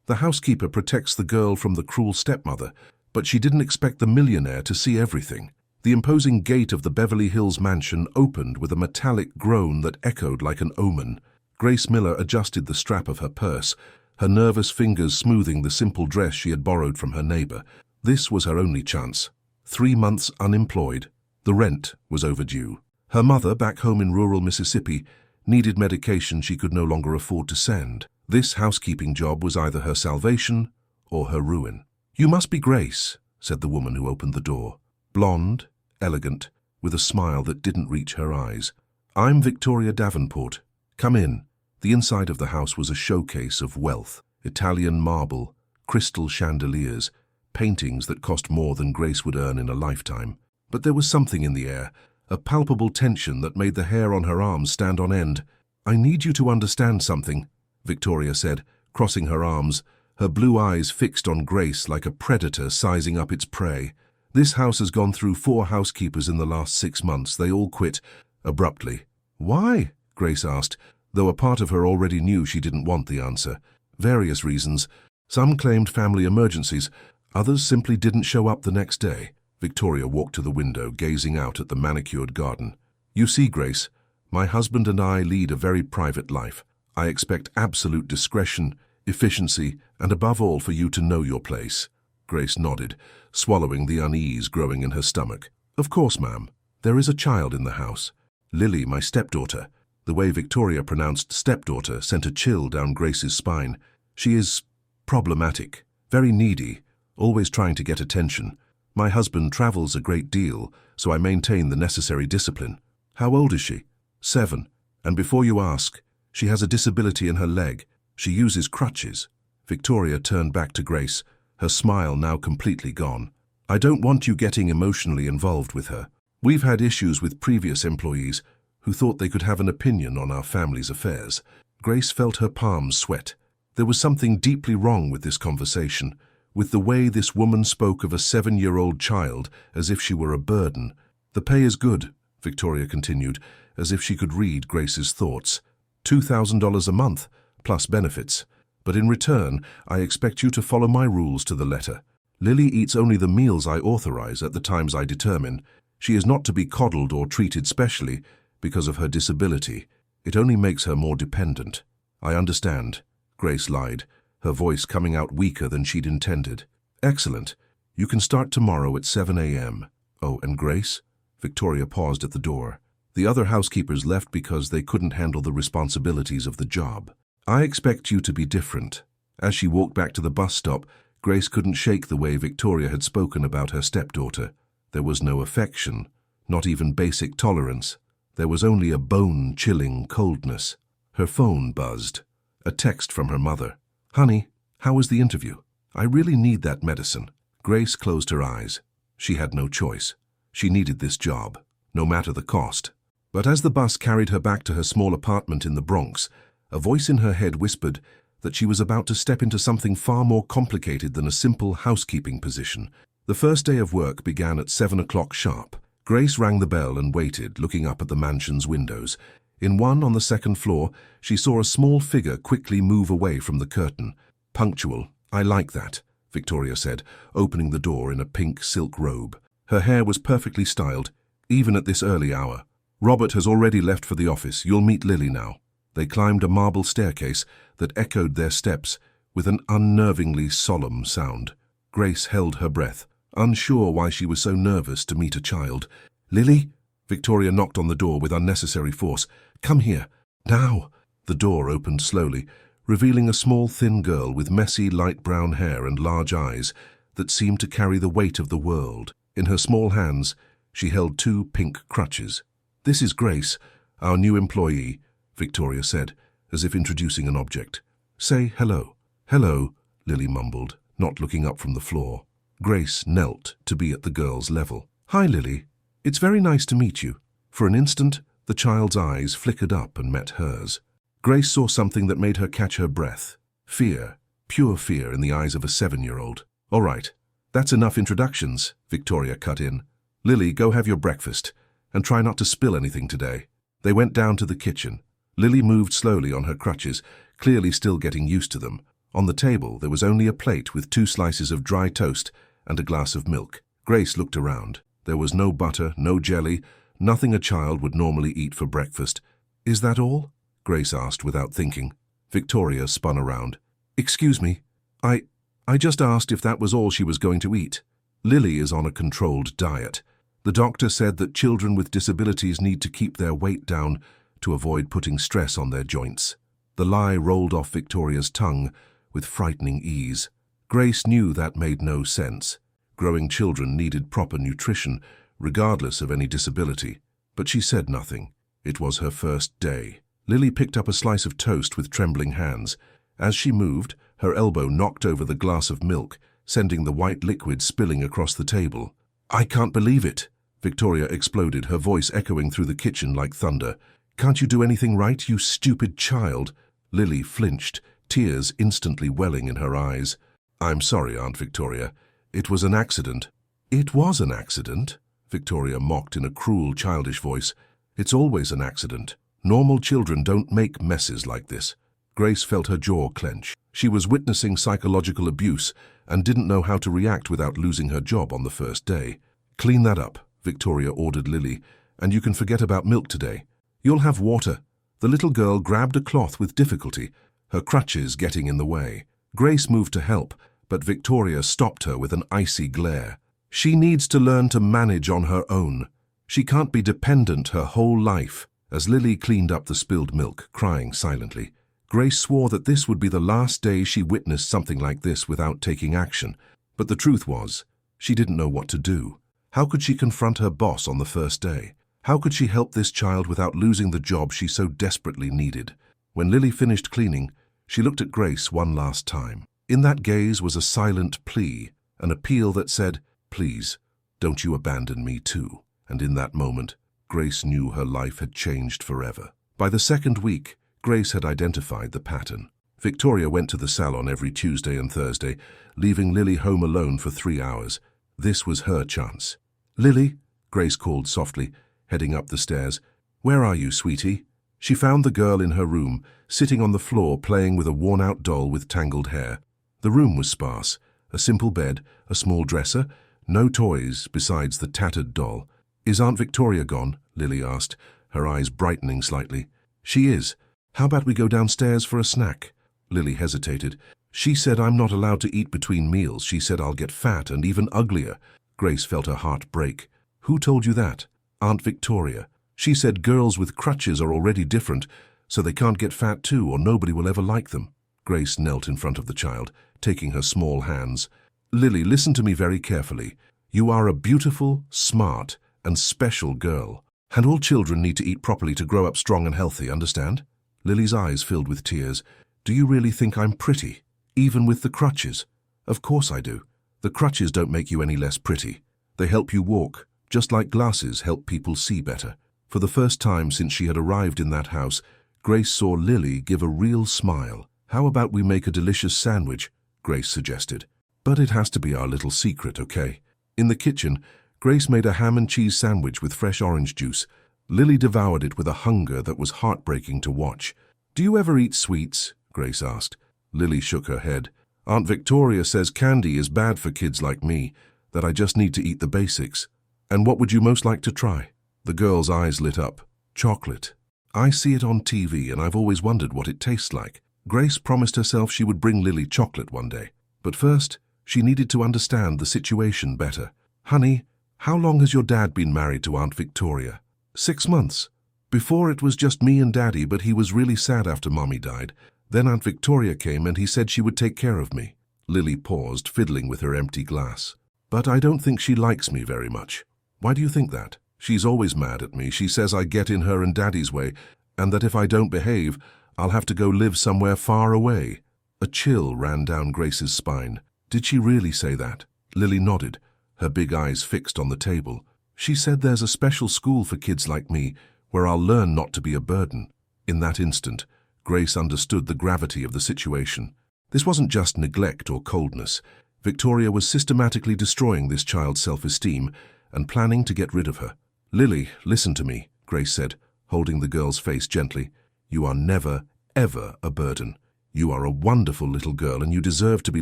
The housekeeper protects the girl from the cruel stepmother, but she didn't expect the millionaire to see everything. The imposing gate of the Beverly Hills mansion opened with a metallic groan that echoed like an omen. Grace Miller adjusted the strap of her purse, her nervous fingers smoothing the simple dress she had borrowed from her neighbor. This was her only chance. 3 months unemployed. The rent was overdue. Her mother, back home in rural Mississippi, needed medication she could no longer afford to send. This housekeeping job was either her salvation or her ruin. "You must be Grace," said the woman who opened the door. Blonde, elegant, with a smile that didn't reach her eyes. "I'm Victoria Davenport. Come in." The inside of the house was a showcase of wealth. Italian marble, crystal chandeliers, paintings that cost more than Grace would earn in a lifetime. But there was something in the air, a palpable tension that made the hair on her arms stand on end. "I need you to understand something," Victoria said, crossing her arms, her blue eyes fixed on Grace like a predator sizing up its prey. "This house has gone through 4 housekeepers in the last 6 months. They all quit abruptly." "Why?" Grace asked, though a part of her already knew she didn't want the answer. "Various reasons. Some claimed family emergencies. Others simply didn't show up the next day." Victoria walked to the window, gazing out at the manicured garden. "You see, Grace, my husband and I lead a very private life. I expect absolute discretion, efficiency, and above all for you to know your place." Grace nodded, swallowing the unease growing in her stomach. "Of course, ma'am. There is a child in the house. Lily, my stepdaughter." The way Victoria pronounced stepdaughter sent a chill down Grace's spine. "She is problematic, very needy, always trying to get attention. My husband travels a great deal, so I maintain the necessary discipline." "How old is she?" 7. "And before you ask, she has a disability in her leg. She uses crutches." Victoria turned back to Grace, her smile now completely gone. "I don't want you getting emotionally involved with her. We've had issues with previous employees who thought they could have an opinion on our family's affairs." Grace felt her palms sweat. There was something deeply wrong with this conversation, with the way this woman spoke of a 7-year-old child as if she were a burden. "The pay is good," Victoria continued, as if she could read Grace's thoughts. $2,000 a month, plus benefits. "But in return, I expect you to follow my rules to the letter. Lily eats only the meals I authorize at the times I determine. She is not to be coddled or treated specially because of her disability. It only makes her more dependent." "I understand," Grace lied, her voice coming out weaker than she'd intended. "Excellent. You can start tomorrow at 7 a.m. "Oh, and Grace?" Victoria paused at the door. "The other housekeepers left because they couldn't handle the responsibilities of the job. I expect you to be different." As she walked back to the bus stop, Grace couldn't shake the way Victoria had spoken about her stepdaughter. There was no affection, not even basic tolerance. There was only a bone-chilling coldness. Her phone buzzed. A text from her mother. "Honey, how was the interview? I really need that medicine." Grace closed her eyes. She had no choice. She needed this job, no matter the cost. But as the bus carried her back to her small apartment in the Bronx, a voice in her head whispered that she was about to step into something far more complicated than a simple housekeeping position. The first day of work began at 7 o'clock sharp. Grace rang the bell and waited, looking up at the mansion's windows. In one on the 2nd floor, she saw a small figure quickly move away from the curtain. "Punctual. I like that," Victoria said, opening the door in a pink silk robe. Her hair was perfectly styled, even at this early hour. "Robert has already left for the office. You'll meet Lily now." They climbed a marble staircase that echoed their steps with an unnervingly solemn sound. Grace held her breath, unsure why she was so nervous to meet a child. "Lily?" Victoria knocked on the door with unnecessary force. "Come here. Now." The door opened slowly, revealing a small, thin girl with messy, light brown hair and large eyes that seemed to carry the weight of the world. In her small hands, she held 2 pink crutches. "This is Grace, our new employee," Victoria said, as if introducing an object. "Say hello." "Hello," Lily mumbled, not looking up from the floor. Grace knelt to be at the girl's level. "Hi, Lily. It's very nice to meet you." For an instant, the child's eyes flickered up and met hers. Grace saw something that made her catch her breath. Fear, pure fear in the eyes of a 7-year-old. "All right, that's enough introductions," Victoria cut in. "Lily, go have your breakfast, and try not to spill anything today." They went down to the kitchen. Lily moved slowly on her crutches, clearly still getting used to them. On the table, there was only a plate with 2 slices of dry toast and a glass of milk. Grace looked around. There was no butter, no jelly, nothing a child would normally eat for breakfast. "Is that all?" Grace asked without thinking. Victoria spun around. "Excuse me, I just asked if that was all she was going to eat. Lily is on a controlled diet. The doctor said that children with disabilities need to keep their weight down to avoid putting stress on their joints." The lie rolled off Victoria's tongue with frightening ease. Grace knew that made no sense. Growing children needed proper nutrition, regardless of any disability. But she said nothing. It was her first day. Lily picked up a slice of toast with trembling hands. As she moved, her elbow knocked over the glass of milk, sending the white liquid spilling across the table. "I can't believe it!" Victoria exploded, her voice echoing through the kitchen like thunder. "Can't you do anything right, you stupid child?" Lily flinched, tears instantly welling in her eyes. "I'm sorry, Aunt Victoria. It was an accident." "It was an accident?" Victoria mocked in a cruel, childish voice. "It's always an accident. Normal children don't make messes like this." Grace felt her jaw clench. She was witnessing psychological abuse and didn't know how to react without losing her job on the first day. "Clean that up," Victoria ordered Lily, "and you can forget about milk today. You'll have water." The little girl grabbed a cloth with difficulty, her crutches getting in the way. Grace moved to help, but Victoria stopped her with an icy glare. "She needs to learn to manage on her own. She can't be dependent her whole life." As Lily cleaned up the spilled milk, crying silently, Grace swore that this would be the last day she witnessed something like this without taking action. But the truth was, she didn't know what to do. How could she confront her boss on the first day? How could she help this child without losing the job she so desperately needed? When Lily finished cleaning, she looked at Grace one last time. In that gaze was a silent plea, an appeal that said, "Please, don't you abandon me too." And in that moment, Grace knew her life had changed forever. By the second week, Grace had identified the pattern. Victoria went to the salon every Tuesday and Thursday, leaving Lily home alone for 3 hours. This was her chance. "Lily," Grace called softly, heading up the stairs. "Where are you, sweetie?" She found the girl in her room, sitting on the floor playing with a worn-out doll with tangled hair. The room was sparse. A simple bed, a small dresser, no toys besides the tattered doll. "Is Aunt Victoria gone?" Lily asked, her eyes brightening slightly. "She is. How about we go downstairs for a snack?" Lily hesitated. "She said I'm not allowed to eat between meals. She said I'll get fat and even uglier." Grace felt her heart break. "Who told you that?" "Aunt Victoria. She said girls with crutches are already different, so they can't get fat too, or nobody will ever like them." Grace knelt in front of the child, taking her small hands. "Lily, listen to me very carefully. You are a beautiful, smart, and special girl. And all children need to eat properly to grow up strong and healthy, understand?" Lily's eyes filled with tears. "Do you really think I'm pretty, even with the crutches?" "Of course I do. The crutches don't make you any less pretty. They help you walk, just like glasses help people see better." For the first time since she had arrived in that house, Grace saw Lily give a real smile. "How about we make a delicious sandwich?" Grace suggested. "But it has to be our little secret, okay?" In the kitchen, Grace made a ham and cheese sandwich with fresh orange juice. Lily devoured it with a hunger that was heartbreaking to watch. "Do you ever eat sweets?" Grace asked. Lily shook her head. "Aunt Victoria says candy is bad for kids like me, that I just need to eat the basics." "And what would you most like to try?" The girl's eyes lit up. "Chocolate. I see it on TV and I've always wondered what it tastes like." Grace promised herself she would bring Lily chocolate one day. But first, she needed to understand the situation better. "Honey, how long has your dad been married to Aunt Victoria?" 6 months. Before it was just me and Daddy, but he was really sad after Mommy died. Then Aunt Victoria came and he said she would take care of me." Lily paused, fiddling with her empty glass. "But I don't think she likes me very much." "Why do you think that?" "She's always mad at me. She says I get in her and Daddy's way, and that if I don't behave, I'll have to go live somewhere far away." A chill ran down Grace's spine. "Did she really say that?" Lily nodded, her big eyes fixed on the table. "She said there's a special school for kids like me, where I'll learn not to be a burden." In that instant, Grace understood the gravity of the situation. This wasn't just neglect or coldness. Victoria was systematically destroying this child's self-esteem and planning to get rid of her. "Lily, listen to me," Grace said, holding the girl's face gently. "You are never, ever a burden. You are a wonderful little girl and you deserve to be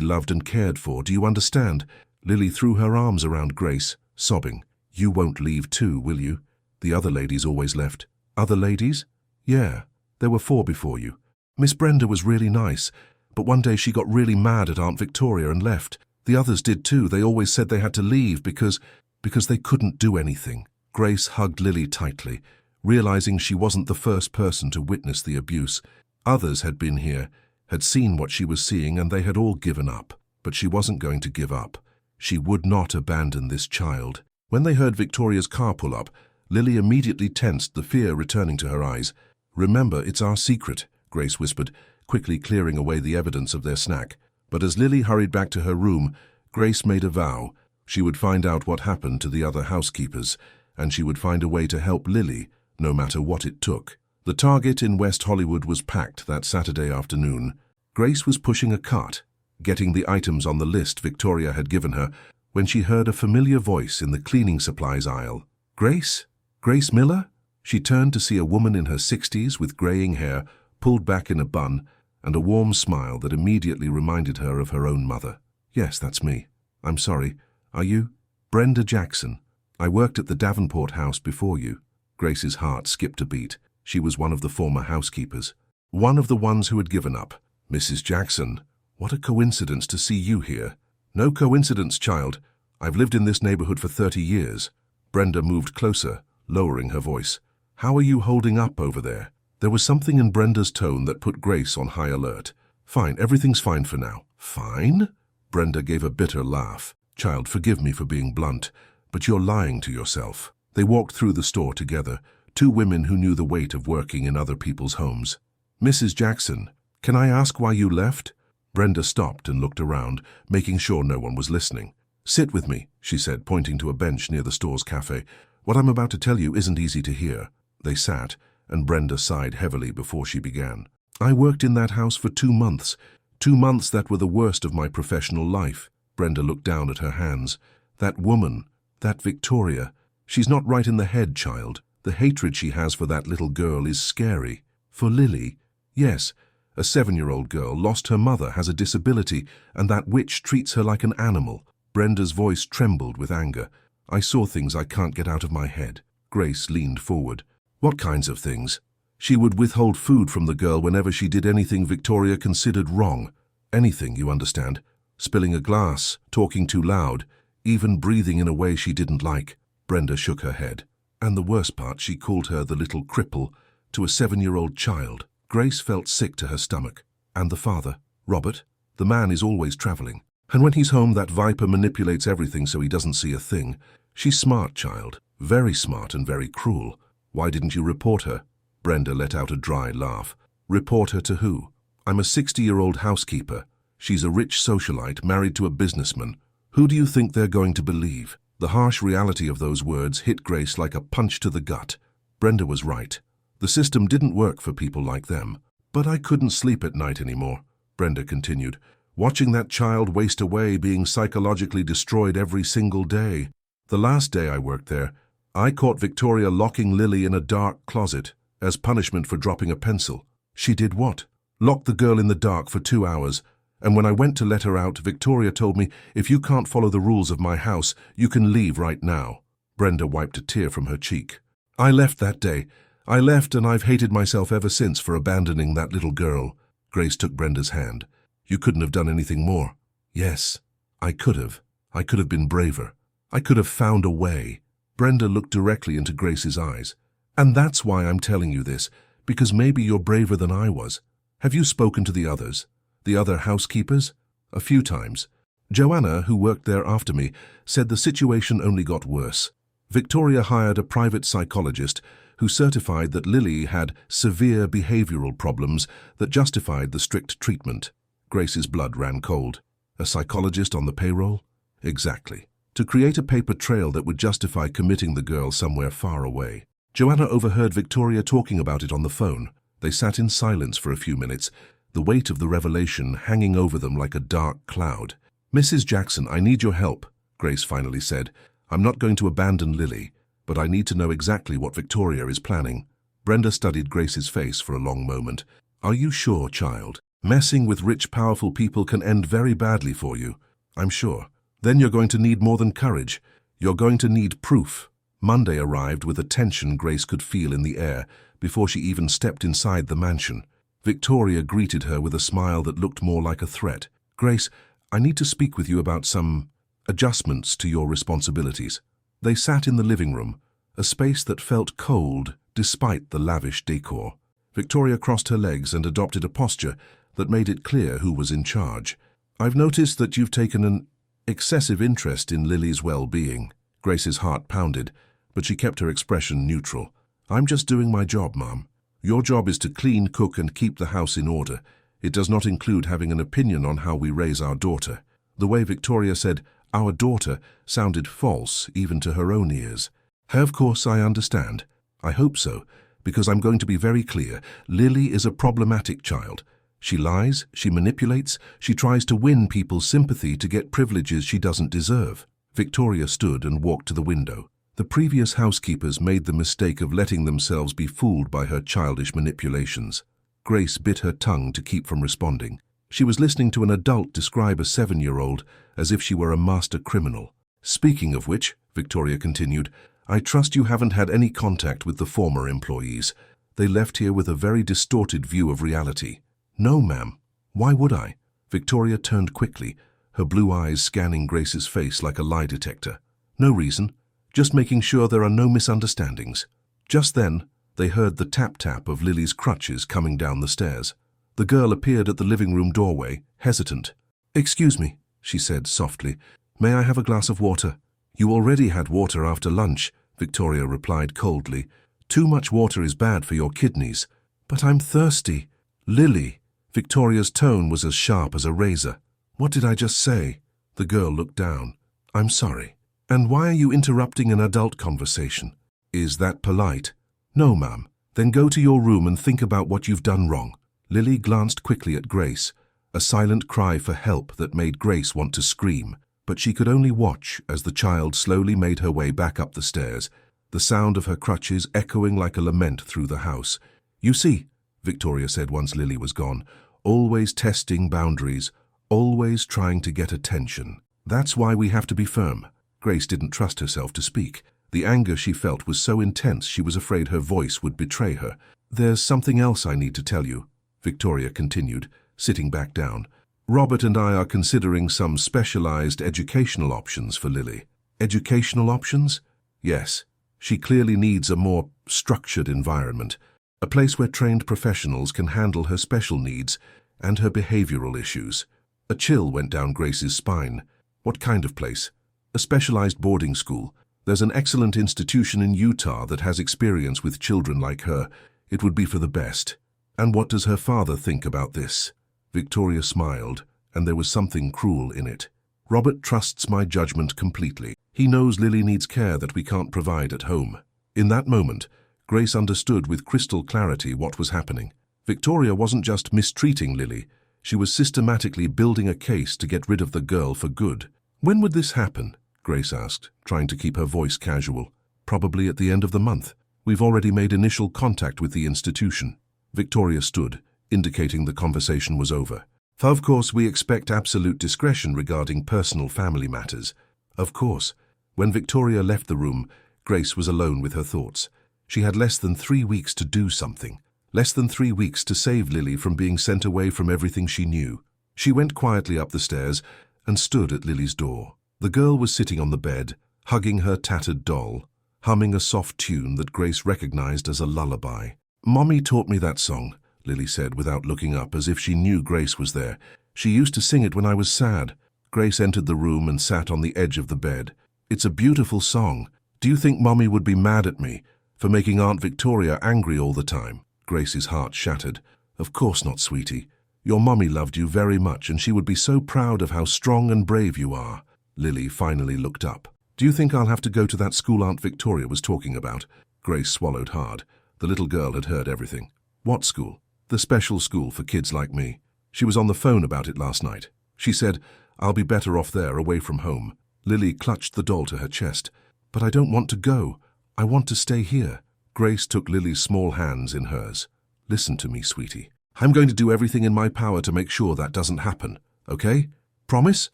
loved and cared for. Do you understand? Lily threw her arms around Grace, sobbing. You won't leave too, will you? The other ladies always left. Other ladies? Yeah, there were 4 before you. Miss Brenda was really nice, but one day she got really mad at Aunt Victoria and left. The others did too. They always said they had to leave because they couldn't do anything. Grace hugged Lily tightly, realizing she wasn't the first person to witness the abuse. Others had been here, had seen what she was seeing, and they had all given up. But she wasn't going to give up. She would not abandon this child. When they heard Victoria's car pull up, Lily immediately tensed, the fear returning to her eyes. Remember, it's our secret, Grace whispered, quickly clearing away the evidence of their snack. But as Lily hurried back to her room, Grace made a vow. She would find out what happened to the other housekeepers, and she would find a way to help Lily, no matter what it took. The Target in West Hollywood was packed that Saturday afternoon. Grace was pushing a cart, getting the items on the list Victoria had given her, when she heard a familiar voice in the cleaning supplies aisle. Grace? Grace Miller? She turned to see a woman in her 60s with graying hair, pulled back in a bun, and a warm smile that immediately reminded her of her own mother. Yes, that's me. I'm sorry. Are you? Brenda Jackson. I worked at the Davenport house before you. Grace's heart skipped a beat. She was one of the former housekeepers. One of the ones who had given up. Mrs. Jackson, what a coincidence to see you here. No coincidence, child. I've lived in this neighborhood for 30 years. Brenda moved closer, lowering her voice. How are you holding up over there? There was something in Brenda's tone that put Grace on high alert. Fine, everything's fine for now. Fine? Brenda gave a bitter laugh. Child, forgive me for being blunt, but you're lying to yourself. They walked through the store together, 2 women who knew the weight of working in other people's homes. Mrs. Jackson, can I ask why you left? Brenda stopped and looked around, making sure no one was listening. Sit with me, she said, pointing to a bench near the store's cafe. What I'm about to tell you isn't easy to hear. They sat, and Brenda sighed heavily before she began. I worked in that house for 2 months. 2 months that were the worst of my professional life. Brenda looked down at her hands. That woman, that Victoria, she's not right in the head, child. The hatred she has for that little girl is scary. For Lily, yes, a 7-year-old girl lost her mother, has a disability, and that witch treats her like an animal. Brenda's voice trembled with anger. I saw things I can't get out of my head. Grace leaned forward. What kinds of things? She would withhold food from the girl whenever she did anything Victoria considered wrong. Anything, you understand. Spilling a glass, talking too loud, even breathing in a way she didn't like. Brenda shook her head. And the worst part, she called her the little cripple to a 7-year-old child. Grace felt sick to her stomach. And the father, Robert, the man is always traveling. And when he's home, that viper manipulates everything so he doesn't see a thing. She's smart, child. Very smart and very cruel. Why didn't you report her? Brenda let out a dry laugh. Report her to who? I'm a 60-year-old housekeeper. She's a rich socialite married to a businessman. Who do you think they're going to believe? The harsh reality of those words hit Grace like a punch to the gut. Brenda was right. The system didn't work for people like them. But I couldn't sleep at night anymore, Brenda continued, watching that child waste away, being psychologically destroyed every single day. The last day I worked there, I caught Victoria locking Lily in a dark closet as punishment for dropping a pencil. She did what? Locked the girl in the dark for 2 hours, and when I went to let her out, Victoria told me, if you can't follow the rules of my house, you can leave right now. Brenda wiped a tear from her cheek. I left that day. I left, and I've hated myself ever since for abandoning that little girl. Grace took Brenda's hand. You couldn't have done anything more. Yes, I could have. I could have been braver. I could have found a way. Brenda looked directly into Grace's eyes. And that's why I'm telling you this, because maybe you're braver than I was. Have you spoken to the others? The other housekeepers? A few times. Joanna, who worked there after me, said the situation only got worse. Victoria hired a private psychologist who certified that Lily had severe behavioral problems that justified the strict treatment. Grace's blood ran cold. A psychologist on the payroll? Exactly. To create a paper trail that would justify committing the girl somewhere far away. Joanna overheard Victoria talking about it on the phone. They sat in silence for a few minutes, the weight of the revelation hanging over them like a dark cloud. Mrs. Jackson, I need your help, Grace finally said. I'm not going to abandon Lily, but I need to know exactly what Victoria is planning. Brenda studied Grace's face for a long moment. Are you sure, child? Messing with rich, powerful people can end very badly for you, I'm sure. Then you're going to need more than courage. You're going to need proof. Monday arrived with a tension Grace could feel in the air before she even stepped inside the mansion. Victoria greeted her with a smile that looked more like a threat. Grace, I need to speak with you about some adjustments to your responsibilities. They sat in the living room, a space that felt cold despite the lavish decor. Victoria crossed her legs and adopted a posture that made it clear who was in charge. I've noticed that you've taken an excessive interest in Lily's well-being. Grace's heart pounded, but she kept her expression neutral. I'm just doing my job, Mom. Your job is to clean, cook, and keep the house in order. It does not include having an opinion on how we raise our daughter. The way Victoria said, our daughter, sounded false even to her own ears. Of course, I understand. I hope so, because I'm going to be very clear. Lily is a problematic child. She lies, she manipulates, she tries to win people's sympathy to get privileges she doesn't deserve. Victoria stood and walked to the window. The previous housekeepers made the mistake of letting themselves be fooled by her childish manipulations. Grace bit her tongue to keep from responding. She was listening to an adult describe a 7-year-old as if she were a master criminal. Speaking of which, Victoria continued, I trust you haven't had any contact with the former employees. They left here with a very distorted view of reality. No, ma'am. Why would I? Victoria turned quickly, her blue eyes scanning Grace's face like a lie detector. No reason. Just making sure there are no misunderstandings. Just then, they heard the tap-tap of Lily's crutches coming down the stairs. The girl appeared at the living room doorway, hesitant. Excuse me, she said softly. May I have a glass of water? You already had water after lunch, Victoria replied coldly. Too much water is bad for your kidneys. But I'm thirsty. Lily. Victoria's tone was as sharp as a razor. What did I just say? The girl looked down. I'm sorry. And why are you interrupting an adult conversation? Is that polite? No, ma'am. Then go to your room and think about what you've done wrong. Lily glanced quickly at Grace, a silent cry for help that made Grace want to scream. But she could only watch as the child slowly made her way back up the stairs, the sound of her crutches echoing like a lament through the house. You see, Victoria said once Lily was gone, always testing boundaries, always trying to get attention. That's why we have to be firm. Grace didn't trust herself to speak. The anger she felt was so intense she was afraid her voice would betray her. There's something else I need to tell you, Victoria continued, sitting back down. Robert and I are considering some specialized educational options for Lily. Educational options? Yes. She clearly needs a more structured environment, a place where trained professionals can handle her special needs and her behavioral issues. A chill went down Grace's spine. What kind of place? A specialized boarding school. There's an excellent institution in Utah that has experience with children like her. It would be for the best. And what does her father think about this? Victoria smiled, and there was something cruel in it. Robert trusts my judgment completely. He knows Lily needs care that we can't provide at home. In that moment, Grace understood with crystal clarity what was happening. Victoria wasn't just mistreating Lily. She was systematically building a case to get rid of the girl for good. When would this happen? Grace asked, trying to keep her voice casual. Probably at the end of the month. We've already made initial contact with the institution. Victoria stood, indicating the conversation was over. Of course, we expect absolute discretion regarding personal family matters. Of course. When Victoria left the room, Grace was alone with her thoughts. She had less than 3 weeks to do something. Less than 3 weeks to save Lily from being sent away from everything she knew. She went quietly up the stairs and stood at Lily's door. The girl was sitting on the bed, hugging her tattered doll, humming a soft tune that Grace recognized as a lullaby. Mommy taught me that song, Lily said without looking up, as if she knew Grace was there. She used to sing it when I was sad. Grace entered the room and sat on the edge of the bed. It's a beautiful song. Do you think Mommy would be mad at me for making Aunt Victoria angry all the time? Grace's heart shattered. Of course not, sweetie. Your mommy loved you very much, and she would be so proud of how strong and brave you are. Lily finally looked up. Do you think I'll have to go to that school Aunt Victoria was talking about? Grace swallowed hard. The little girl had heard everything. What school? The special school for kids like me. She was on the phone about it last night. She said, I'll be better off there, away from home. Lily clutched the doll to her chest. But I don't want to go. I want to stay here. Grace took Lily's small hands in hers. Listen to me, sweetie. I'm going to do everything in my power to make sure that doesn't happen, okay? Promise?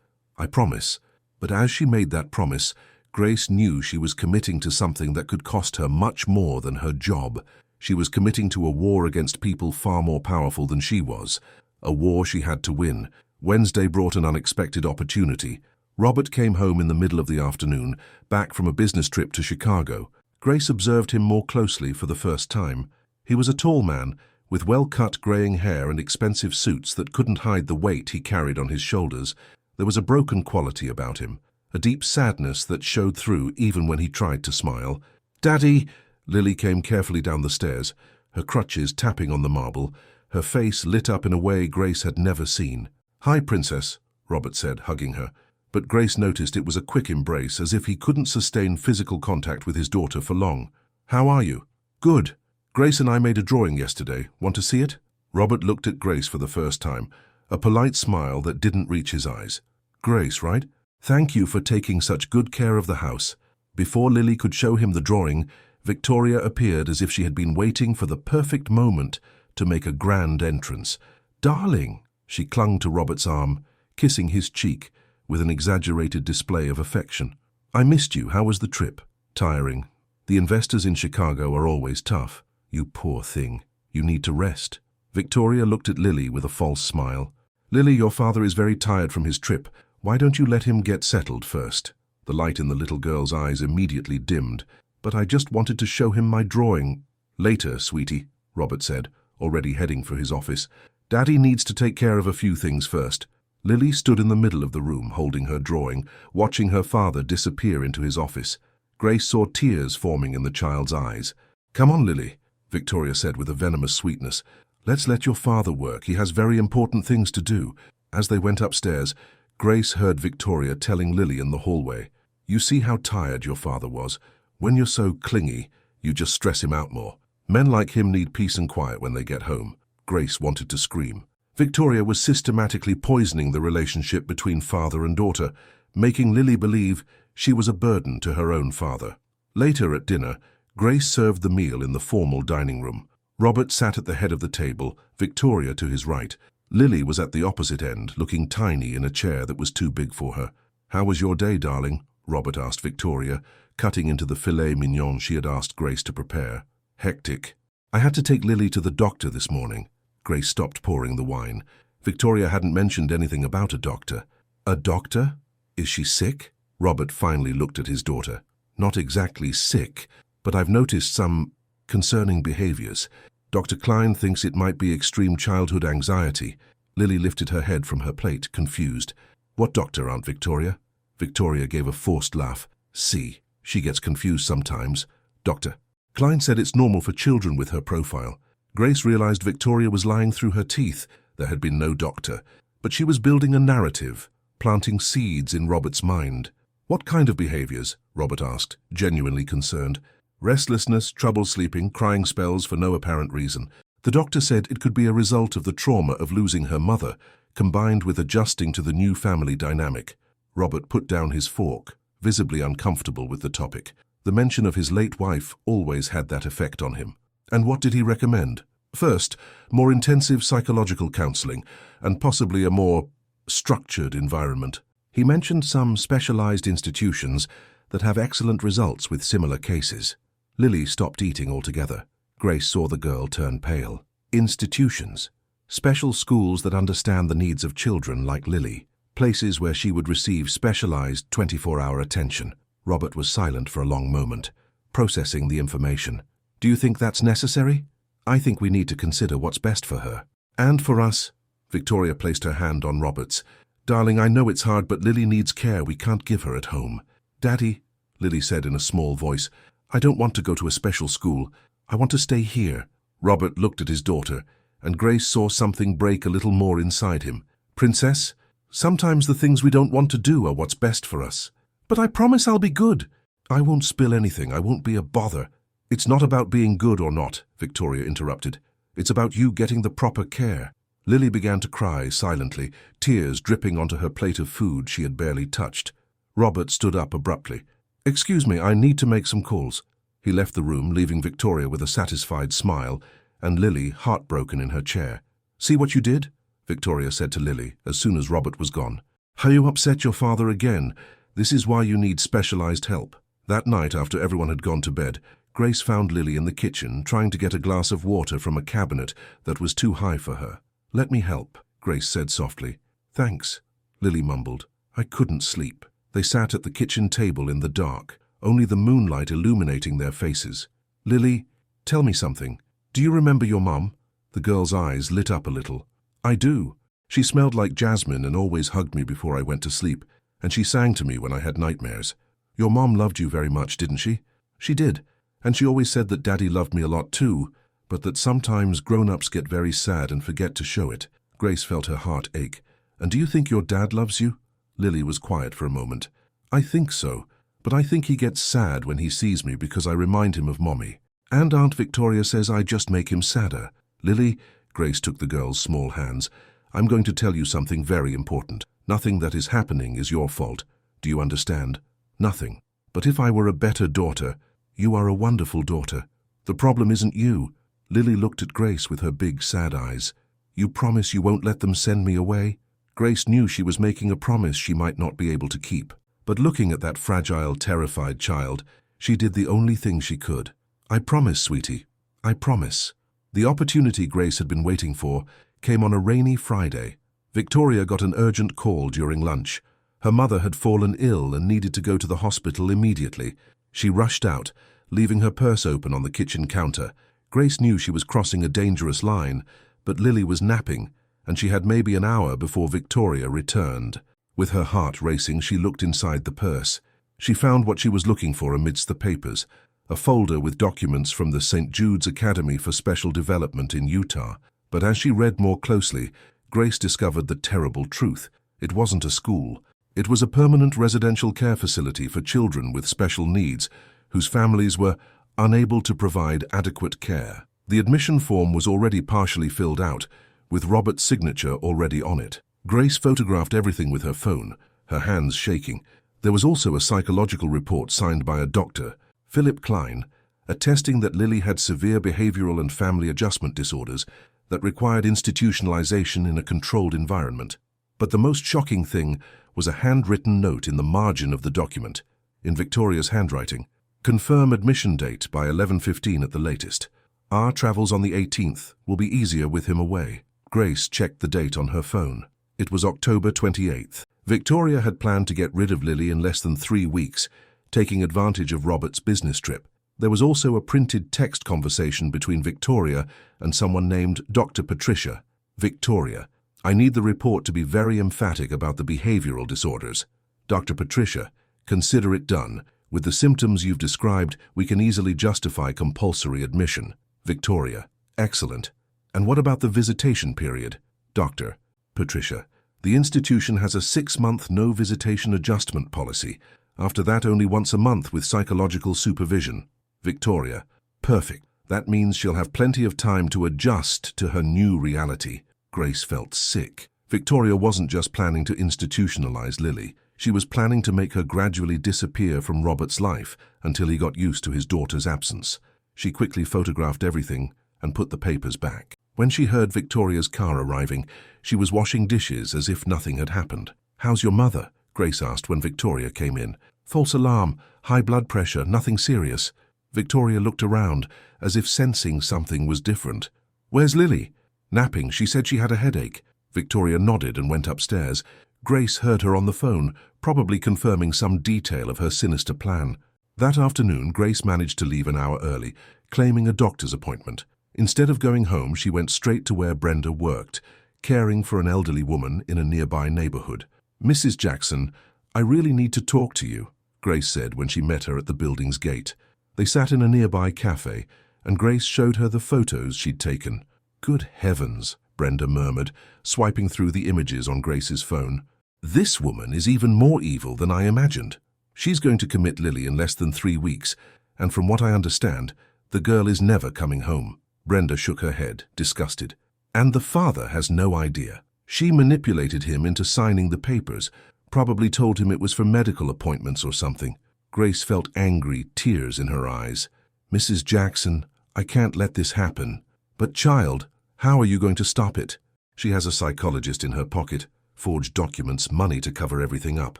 I promise. But as she made that promise, Grace knew she was committing to something that could cost her much more than her job. She was committing to a war against people far more powerful than she was. A war she had to win. Wednesday brought an unexpected opportunity. Robert came home in the middle of the afternoon, back from a business trip to Chicago. Grace observed him more closely for the first time. He was a tall man, with well-cut greying hair and expensive suits that couldn't hide the weight he carried on his shoulders. There was a broken quality about him, a deep sadness that showed through even when he tried to smile. "Daddy!" Lily came carefully down the stairs, her crutches tapping on the marble, her face lit up in a way Grace had never seen. "Hi, Princess," Robert said, hugging her. But Grace noticed it was a quick embrace, as if he couldn't sustain physical contact with his daughter for long. "How are you?" "Good. Grace and I made a drawing yesterday. Want to see it?" Robert looked at Grace for the first time, a polite smile that didn't reach his eyes. "Grace, right? Thank you for taking such good care of the house." Before Lily could show him the drawing, Victoria appeared as if she had been waiting for the perfect moment to make a grand entrance. "Darling!" She clung to Robert's arm, kissing his cheek with an exaggerated display of affection. "I missed you. How was the trip?" "Tiring. The investors in Chicago are always tough." "You poor thing. You need to rest." Victoria looked at Lily with a false smile. "Lily, your father is very tired from his trip. Why don't you let him get settled first?" The light in the little girl's eyes immediately dimmed. "But I just wanted to show him my drawing." "Later, sweetie," Robert said, already heading for his office. "Daddy needs to take care of a few things first." Lily stood in the middle of the room, holding her drawing, watching her father disappear into his office. Grace saw tears forming in the child's eyes. "Come on, Lily," Victoria said with a venomous sweetness. "Let's let your father work. He has very important things to do." As they went upstairs, Grace heard Victoria telling Lily in the hallway, "You see how tired your father was? When you're so clingy, you just stress him out more. Men like him need peace and quiet when they get home." Grace wanted to scream. Victoria was systematically poisoning the relationship between father and daughter, making Lily believe she was a burden to her own father. Later at dinner, Grace served the meal in the formal dining room. Robert sat at the head of the table, Victoria to his right. Lily was at the opposite end, looking tiny in a chair that was too big for her. "How was your day, darling?" Robert asked Victoria, cutting into the filet mignon she had asked Grace to prepare. "Hectic. I had to take Lily to the doctor this morning." Grace stopped pouring the wine. Victoria hadn't mentioned anything about a doctor. "A doctor? Is she sick?" Robert finally looked at his daughter. "Not exactly sick, but I've noticed some concerning behaviors. Dr. Klein thinks it might be extreme childhood anxiety." Lily lifted her head from her plate, confused. "What doctor, Aunt Victoria?" Victoria gave a forced laugh. "See, she gets confused sometimes. Dr. Klein said it's normal for children with her profile." Grace realized Victoria was lying through her teeth. There had been no doctor, but she was building a narrative, planting seeds in Robert's mind. "What kind of behaviors?" Robert asked, genuinely concerned. "Restlessness, trouble sleeping, crying spells for no apparent reason. The doctor said it could be a result of the trauma of losing her mother, combined with adjusting to the new family dynamic." Robert put down his fork, visibly uncomfortable with the topic. The mention of his late wife always had that effect on him. "And what did he recommend?" "First, more intensive psychological counseling, and possibly a more structured environment. He mentioned some specialized institutions that have excellent results with similar cases." Lily stopped eating altogether. Grace saw the girl turn pale. "Institutions. Special schools that understand the needs of children like Lily. Places where she would receive specialized 24-hour attention." Robert was silent for a long moment, processing the information. "Do you think that's necessary?" "I think we need to consider what's best for her. And for us." Victoria placed her hand on Robert's. "Darling, I know it's hard, but Lily needs care we can't give her at home." "Daddy," Lily said in a small voice, "I don't want to go to a special school. I want to stay here." Robert looked at his daughter, and Grace saw something break a little more inside him. "Princess, sometimes the things we don't want to do are what's best for us." "But I promise I'll be good." "I won't spill anything. I won't be a bother." "It's not about being good or not," Victoria interrupted. "It's about you getting the proper care." Lily began to cry silently, tears dripping onto her plate of food she had barely touched. Robert stood up abruptly. "Excuse me, I need to make some calls." He left the room, leaving Victoria with a satisfied smile and Lily heartbroken in her chair. "See what you did?" Victoria said to Lily as soon as Robert was gone. "How you upset your father again. This is why you need specialized help." That night, after everyone had gone to bed, Grace found Lily in the kitchen trying to get a glass of water from a cabinet that was too high for her. "Let me help," Grace said softly. "Thanks," Lily mumbled. "I couldn't sleep." They sat at the kitchen table in the dark, only the moonlight illuminating their faces. "Lily, tell me something. Do you remember your mum?" The girl's eyes lit up a little. "I do. She smelled like jasmine and always hugged me before I went to sleep, and she sang to me when I had nightmares. Your mom loved you very much, didn't she?" "She did, and she always said that Daddy loved me a lot too, but that sometimes grown-ups get very sad and forget to show it." Grace felt her heart ache. "And do you think your dad loves you?" Lily was quiet for a moment. "I think so, but I think he gets sad when he sees me because I remind him of Mommy. And Aunt Victoria says I just make him sadder." "Lily," Grace took the girl's small hands, "I'm going to tell you something very important. Nothing that is happening is your fault. Do you understand? Nothing. But if I were a better daughter, you are a wonderful daughter. The problem isn't you." Lily looked at Grace with her big, sad eyes. "You promise you won't let them send me away?" Grace knew she was making a promise she might not be able to keep. But looking at that fragile, terrified child, she did the only thing she could. "I promise, sweetie. I promise." The opportunity Grace had been waiting for came on a rainy Friday. Victoria got an urgent call during lunch. Her mother had fallen ill and needed to go to the hospital immediately. She rushed out, leaving her purse open on the kitchen counter. Grace knew she was crossing a dangerous line, but Lily was napping, and she had maybe an hour before Victoria returned. With her heart racing, she looked inside the purse. She found what she was looking for amidst the papers, a folder with documents from the St. Jude's Academy for Special Development in Utah. But as she read more closely, Grace discovered the terrible truth. It wasn't a school. It was a permanent residential care facility for children with special needs, whose families were unable to provide adequate care. The admission form was already partially filled out, with Robert's signature already on it. Grace photographed everything with her phone, her hands shaking. There was also a psychological report signed by a doctor, Philip Klein, attesting that Lily had severe behavioral and family adjustment disorders that required institutionalization in a controlled environment. But the most shocking thing was a handwritten note in the margin of the document, in Victoria's handwriting. "Confirm admission date by 11:15 at the latest. Our travels on the 18th will be easier with him away." Grace checked the date on her phone. It was October 28th. Victoria had planned to get rid of Lily in less than 3 weeks, taking advantage of Robert's business trip. There was also a printed text conversation between Victoria and someone named Dr. Patricia. "Victoria, I need the report to be very emphatic about the behavioral disorders. Dr. Patricia, consider it done. With the symptoms you've described, we can easily justify compulsory admission." Victoria, "Excellent. And what about the visitation period?" Dr. Patricia, "The institution has a 6-month no-visitation adjustment policy. After that, only once a month with psychological supervision." Victoria, "Perfect. That means she'll have plenty of time to adjust to her new reality." Grace felt sick. Victoria wasn't just planning to institutionalize Lily. She was planning to make her gradually disappear from Robert's life until he got used to his daughter's absence. She quickly photographed everything and put the papers back. When she heard Victoria's car arriving, she was washing dishes as if nothing had happened. "How's your mother?" Grace asked when Victoria came in. "False alarm, high blood pressure, nothing serious." Victoria looked around, as if sensing something was different. "Where's Lily?" "Napping. She said she had a headache." Victoria nodded and went upstairs. Grace heard her on the phone, probably confirming some detail of her sinister plan. That afternoon, Grace managed to leave an hour early, claiming a doctor's appointment. Instead of going home, she went straight to where Brenda worked, caring for an elderly woman in a nearby neighborhood. "Mrs. Jackson, I really need to talk to you," Grace said when she met her at the building's gate. They sat in a nearby cafe, and Grace showed her the photos she'd taken. "Good heavens," Brenda murmured, swiping through the images on Grace's phone. "This woman is even more evil than I imagined. She's going to commit Lily in less than 3 weeks, and from what I understand, the girl is never coming home." Brenda shook her head, disgusted. "And the father has no idea. She manipulated him into signing the papers, probably told him it was for medical appointments or something." Grace felt angry, tears in her eyes. "Mrs. Jackson, I can't let this happen." "But child, how are you going to stop it?" She has a psychologist in her pocket, forged documents, money to cover everything up.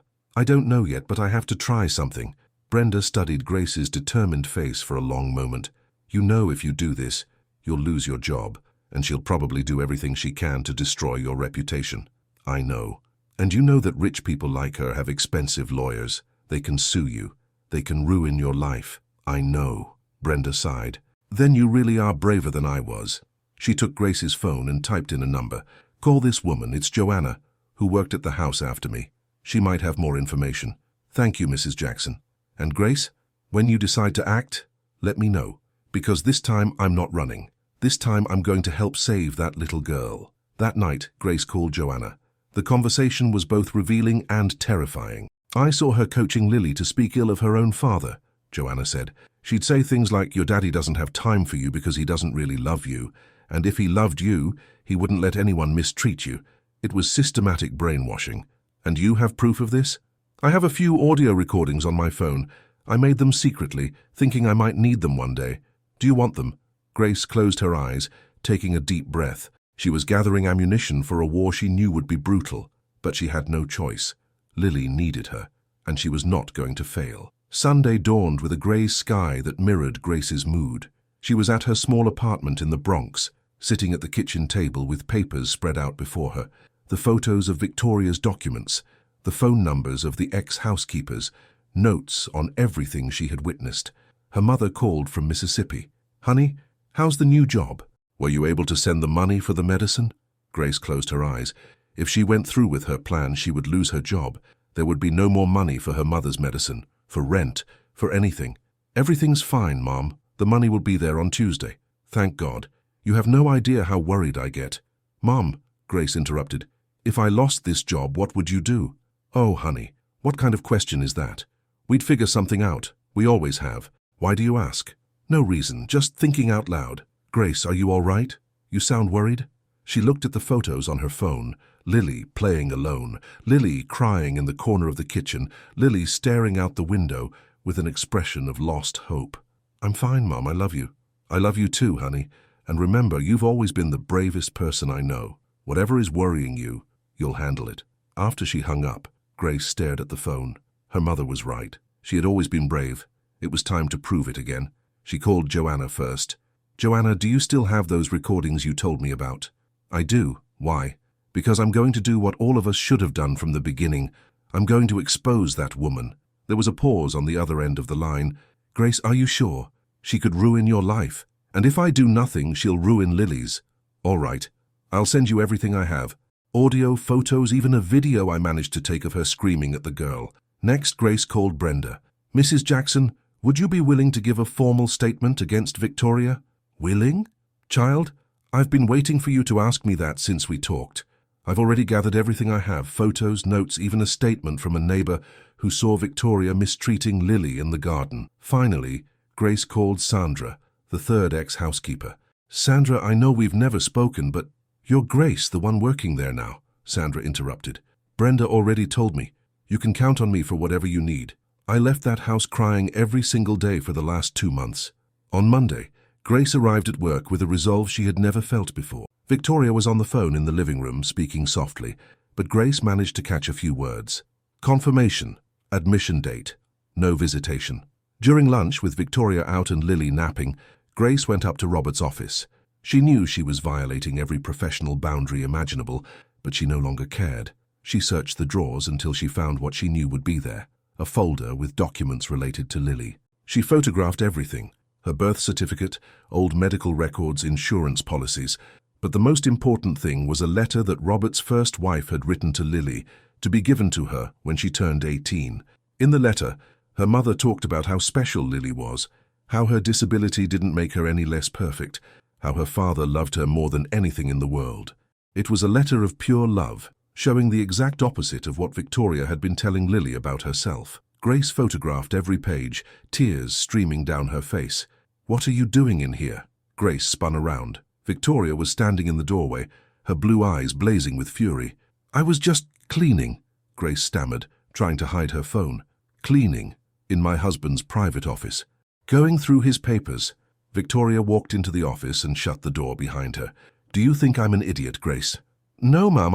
I don't know yet, but I have to try something. Brenda studied Grace's determined face for a long moment. You know if you do this, you'll lose your job, and she'll probably do everything she can to destroy your reputation. I know. And you know that rich people like her have expensive lawyers. They can sue you. They can ruin your life. I know. Brenda sighed. Then you really are braver than I was. She took Grace's phone and typed in a number. Call this woman, it's Joanna, who worked at the house after me. She might have more information. Thank you, Mrs. Jackson. And Grace, when you decide to act, let me know. Because this time I'm not running. This time I'm going to help save that little girl. That night, Grace called Joanna. The conversation was both revealing and terrifying. I saw her coaching Lily to speak ill of her own father, Joanna said. She'd say things like, your daddy doesn't have time for you because he doesn't really love you, and if he loved you, he wouldn't let anyone mistreat you. It was systematic brainwashing. And you have proof of this? I have a few audio recordings on my phone. I made them secretly, thinking I might need them one day. Do you want them? Grace closed her eyes, taking a deep breath. She was gathering ammunition for a war she knew would be brutal, but she had no choice. Lily needed her, and she was not going to fail. Sunday dawned with a grey sky that mirrored Grace's mood. She was at her small apartment in the Bronx, sitting at the kitchen table with papers spread out before her. The photos of Victoria's documents, the phone numbers of the ex-housekeepers, notes on everything she had witnessed. Her mother called from Mississippi. Honey, how's the new job? Were you able to send the money for the medicine? Grace closed her eyes. If she went through with her plan, she would lose her job. There would be no more money for her mother's medicine, for rent, for anything. Everything's fine, Mom. The money will be there on Tuesday. Thank God. You have no idea how worried I get. Mom, Grace interrupted, if I lost this job, what would you do? Oh, honey, what kind of question is that? We'd figure something out. We always have. Why do you ask? No reason, just thinking out loud. Grace, are you all right? You sound worried? She looked at the photos on her phone. Lily playing alone, Lily crying in the corner of the kitchen, Lily staring out the window with an expression of lost hope. I'm fine, Mom, I love you. I love you too, honey. And remember, you've always been the bravest person I know. Whatever is worrying you, you'll handle it. After she hung up, Grace stared at the phone. Her mother was right. She had always been brave. It was time to prove it again. She called Joanna first. Joanna, do you still have those recordings you told me about? I do. Why? Because I'm going to do what all of us should have done from the beginning. I'm going to expose that woman. There was a pause on the other end of the line. Grace, are you sure? She could ruin your life. And if I do nothing, she'll ruin Lily's. All right. I'll send you everything I have. Audio, photos, even a video I managed to take of her screaming at the girl. Next, Grace called Brenda. Mrs. Jackson, would you be willing to give a formal statement against Victoria? Willing? Child, I've been waiting for you to ask me that since we talked. I've already gathered everything I have, photos, notes, even a statement from a neighbor who saw Victoria mistreating Lily in the garden. Finally, Grace called Sandra, the third ex-housekeeper. Sandra, I know we've never spoken, but you're Grace, the one working there now, Sandra interrupted. Brenda already told me. You can count on me for whatever you need. I left that house crying every single day for the last 2 months. On Monday, Grace arrived at work with a resolve she had never felt before. Victoria was on the phone in the living room, speaking softly, but Grace managed to catch a few words. Confirmation, admission date, no visitation. During lunch, with Victoria out and Lily napping, Grace went up to Robert's office. She knew she was violating every professional boundary imaginable, but she no longer cared. She searched the drawers until she found what she knew would be there, a folder with documents related to Lily. She photographed everything, her birth certificate, old medical records, insurance policies, but the most important thing was a letter that Robert's first wife had written to Lily to be given to her when she turned 18. In the letter, her mother talked about how special Lily was, how her disability didn't make her any less perfect, how her father loved her more than anything in the world. It was a letter of pure love, showing the exact opposite of what Victoria had been telling Lily about herself. Grace photographed every page, tears streaming down her face. What are you doing in here? Grace spun around. Victoria was standing in the doorway, her blue eyes blazing with fury. I was just cleaning, Grace stammered, trying to hide her phone. Cleaning, in my husband's private office. Going through his papers. Victoria walked into the office and shut the door behind her. Do you think I'm an idiot, Grace? No, Mum,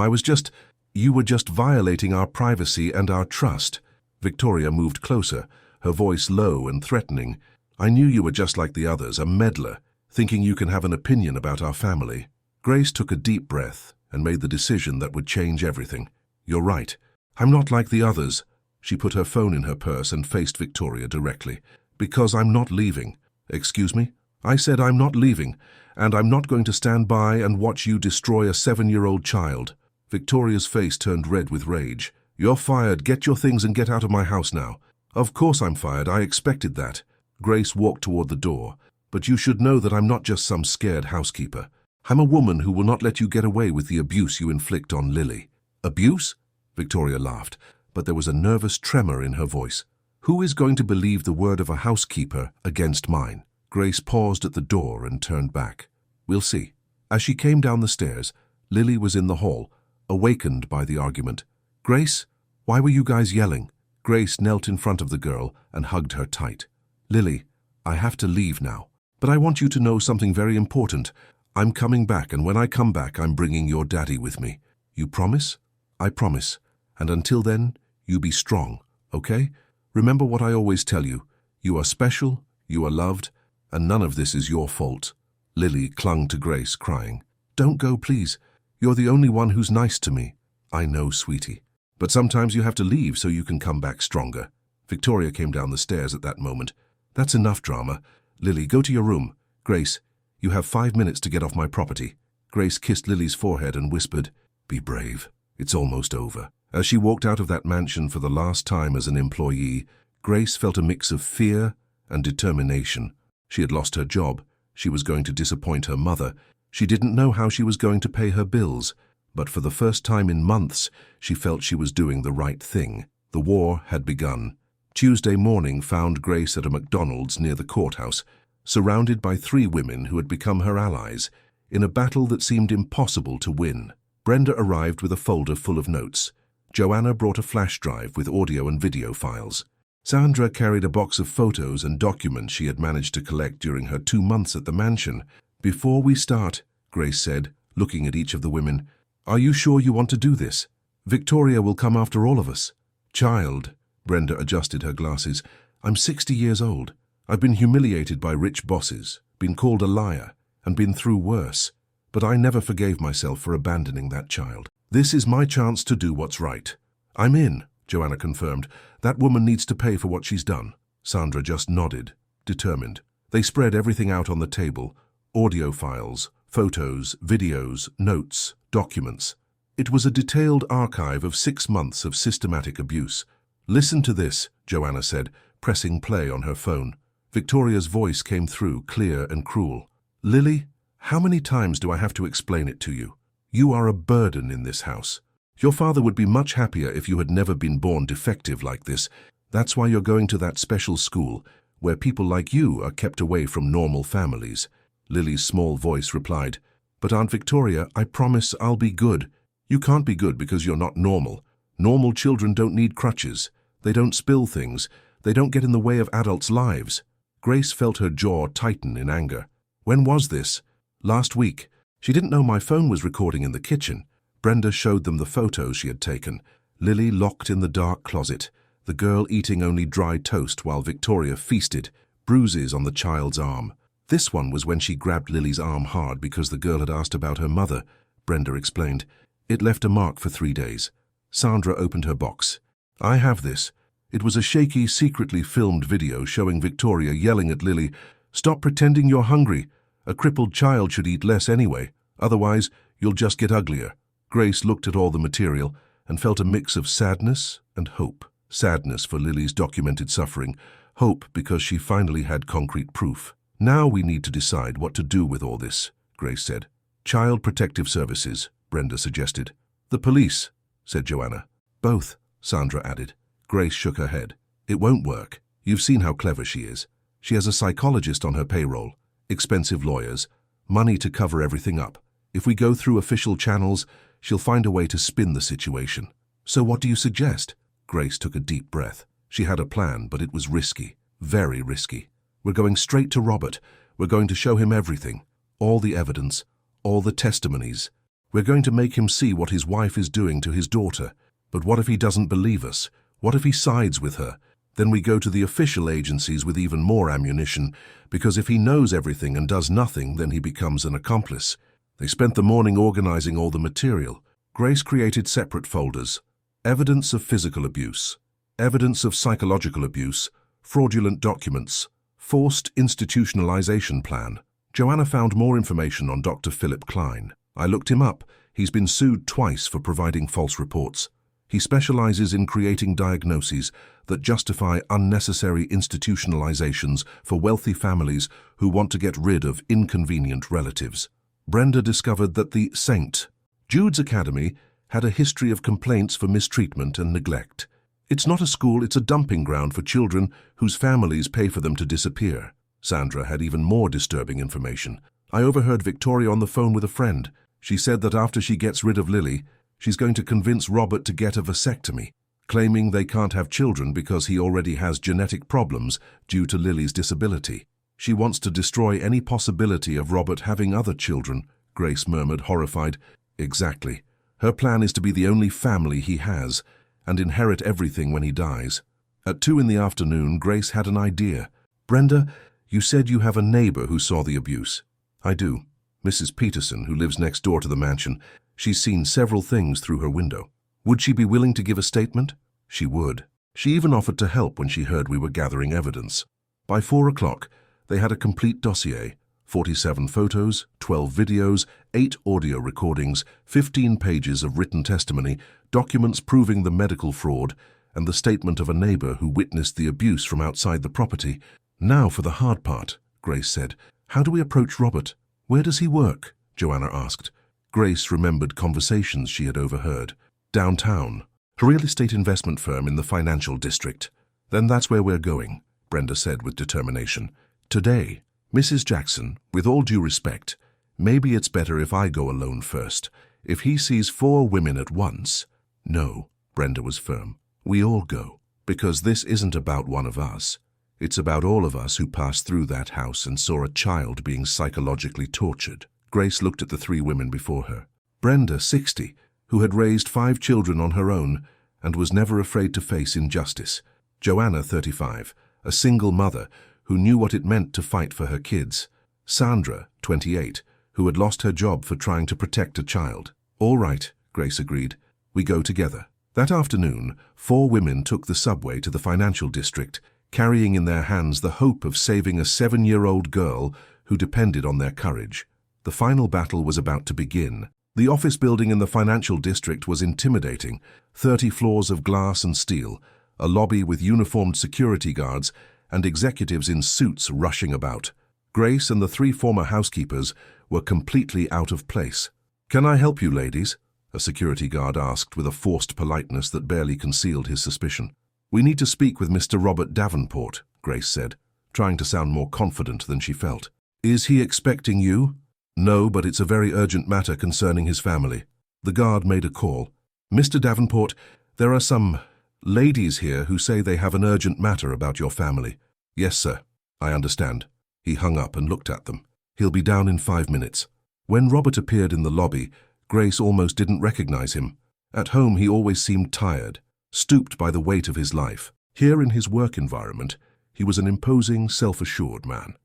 You were just violating our privacy and our trust. Victoria moved closer, her voice low and threatening. I knew you were just like the others, a meddler, thinking you can have an opinion about our family. Grace took a deep breath and made the decision that would change everything. You're right. I'm not like the others. She put her phone in her purse and faced Victoria directly. Because I'm not leaving. Excuse me? I said I'm not leaving, and I'm not going to stand by and watch you destroy a 7-year-old child. Victoria's face turned red with rage. You're fired. Get your things and get out of my house now. Of course I'm fired. I expected that. Grace walked toward the door. But you should know that I'm not just some scared housekeeper. I'm a woman who will not let you get away with the abuse you inflict on Lily. Abuse? Victoria laughed, but there was a nervous tremor in her voice. Who is going to believe the word of a housekeeper against mine? Grace paused at the door and turned back. We'll see. As she came down the stairs, Lily was in the hall, awakened by the argument. Grace, why were you guys yelling? Grace knelt in front of the girl and hugged her tight. Lily, I have to leave now. But I want you to know something very important. I'm coming back, and when I come back, I'm bringing your daddy with me. You promise? I promise. And until then, you be strong, okay? Remember what I always tell you. You are special, you are loved, and none of this is your fault. Lily clung to Grace, crying. Don't go, please. You're the only one who's nice to me. I know, sweetie. But sometimes you have to leave so you can come back stronger. Victoria came down the stairs at that moment. That's enough drama. Lily, go to your room. Grace, you have 5 minutes to get off my property. Grace kissed Lily's forehead and whispered, Be brave. It's almost over. As she walked out of that mansion for the last time as an employee, Grace felt a mix of fear and determination. She had lost her job. She was going to disappoint her mother. She didn't know how she was going to pay her bills. But for the first time in months, she felt she was doing the right thing. The war had begun. Tuesday morning found Grace at a McDonald's near the courthouse, surrounded by 3 women who had become her allies, in a battle that seemed impossible to win. Brenda arrived with a folder full of notes. Joanna brought a flash drive with audio and video files. Sandra carried a box of photos and documents she had managed to collect during her 2 months at the mansion. Before we start, Grace said, looking at each of the women, Are you sure you want to do this? Victoria will come after all of us. Child, Brenda adjusted her glasses, I'm 60 years old. I've been humiliated by rich bosses, been called a liar, and been through worse. But I never forgave myself for abandoning that child. This is my chance to do what's right. I'm in, Joanna confirmed. That woman needs to pay for what she's done. Sandra just nodded, determined. They spread everything out on the table. Audio files, photos, videos, notes, documents. It was a detailed archive of 6 months of systematic abuse. Listen to this, Joanna said, pressing play on her phone. Victoria's voice came through, clear and cruel. Lily, how many times do I have to explain it to you? You are a burden in this house. Your father would be much happier if you had never been born defective like this. That's why you're going to that special school, where people like you are kept away from normal families. Lily's small voice replied, But Aunt Victoria, I promise I'll be good. You can't be good because you're not normal. Normal children don't need crutches. They don't spill things. They don't get in the way of adults' lives. Grace felt her jaw tighten in anger. When was this? Last week. She didn't know my phone was recording in the kitchen. Brenda showed them the photos she had taken. Lily locked in the dark closet, the girl eating only dry toast while Victoria feasted, bruises on the child's arm. This one was when she grabbed Lily's arm hard because the girl had asked about her mother, Brenda explained. It left a mark for 3 days. Sandra opened her box. I have this. It was a shaky, secretly filmed video showing Victoria yelling at Lily, Stop pretending you're hungry. A crippled child should eat less anyway. Otherwise, you'll just get uglier. Grace looked at all the material and felt a mix of sadness and hope. Sadness for Lily's documented suffering, hope because she finally had concrete proof. Now we need to decide what to do with all this, Grace said. Child Protective Services, Brenda suggested. The police, said Joanna. Both, Sandra added. Grace shook her head. It won't work. You've seen how clever she is. She has a psychologist on her payroll, expensive lawyers, money to cover everything up. If we go through official channels, she'll find a way to spin the situation. So what do you suggest? Grace took a deep breath. She had a plan, but it was risky, very risky. We're going straight to Robert. We're going to show him everything. All the evidence, all the testimonies. We're going to make him see what his wife is doing to his daughter. But what if he doesn't believe us? What if he sides with her? Then we go to the official agencies with even more ammunition, because if he knows everything and does nothing, then he becomes an accomplice. They spent the morning organizing all the material. Grace created separate folders. Evidence of physical abuse, evidence of psychological abuse, fraudulent documents, forced institutionalization plan. Joanna found more information on Dr. Philip Klein. I looked him up. He's been sued twice for providing false reports. He specializes in creating diagnoses that justify unnecessary institutionalizations for wealthy families who want to get rid of inconvenient relatives. Brenda discovered that the St. Jude's Academy had a history of complaints for mistreatment and neglect. It's not a school, it's a dumping ground for children whose families pay for them to disappear. Sandra had even more disturbing information. I overheard Victoria on the phone with a friend. She said that after she gets rid of Lily, she's going to convince Robert to get a vasectomy, claiming they can't have children because he already has genetic problems due to Lily's disability. She wants to destroy any possibility of Robert having other children, Grace murmured, horrified. Exactly. Her plan is to be the only family he has and inherit everything when he dies. At 2 in the afternoon, Grace had an idea. Brenda, you said you have a neighbor who saw the abuse. I do. Mrs. Peterson, who lives next door to the mansion. She's seen several things through her window. Would she be willing to give a statement? She would. She even offered to help when she heard we were gathering evidence. By 4 o'clock, they had a complete dossier. 47 photos, 12 videos, 8 audio recordings, 15 pages of written testimony, documents proving the medical fraud, and the statement of a neighbor who witnessed the abuse from outside the property. Now for the hard part, Grace said. How do we approach Robert? Where does he work? Joanna asked. Grace remembered conversations she had overheard. Downtown, a real estate investment firm in the financial district. Then that's where we're going, Brenda said with determination. Today, Mrs. Jackson, with all due respect, maybe it's better if I go alone first. If he sees 4 women at once. No, Brenda was firm. We all go, because this isn't about one of us. It's about all of us who passed through that house and saw a child being psychologically tortured. Grace looked at the 3 women before her. Brenda, 60, who had raised 5 children on her own and was never afraid to face injustice. Joanna, 35, a single mother who knew what it meant to fight for her kids. Sandra, 28, who had lost her job for trying to protect a child. All right, Grace agreed. We go together. That afternoon, 4 women took the subway to the financial district, carrying in their hands the hope of saving a 7-year-old girl who depended on their courage. The final battle was about to begin. The office building in the financial district was intimidating. 30 floors of glass and steel, a lobby with uniformed security guards, and executives in suits rushing about. Grace and the 3 former housekeepers were completely out of place. "Can I help you, ladies?" a security guard asked with a forced politeness that barely concealed his suspicion. "We need to speak with Mr. Robert Davenport," Grace said, trying to sound more confident than she felt. "Is he expecting you?" "No, but it's a very urgent matter concerning his family." The guard made a call. "Mr. Davenport, there are some ladies here who say they have an urgent matter about your family." "Yes, sir. I understand." He hung up and looked at them. "He'll be down in 5 minutes." When Robert appeared in the lobby, Grace almost didn't recognize him. At home, he always seemed tired, stooped by the weight of his life. Here in his work environment, he was an imposing, self-assured man.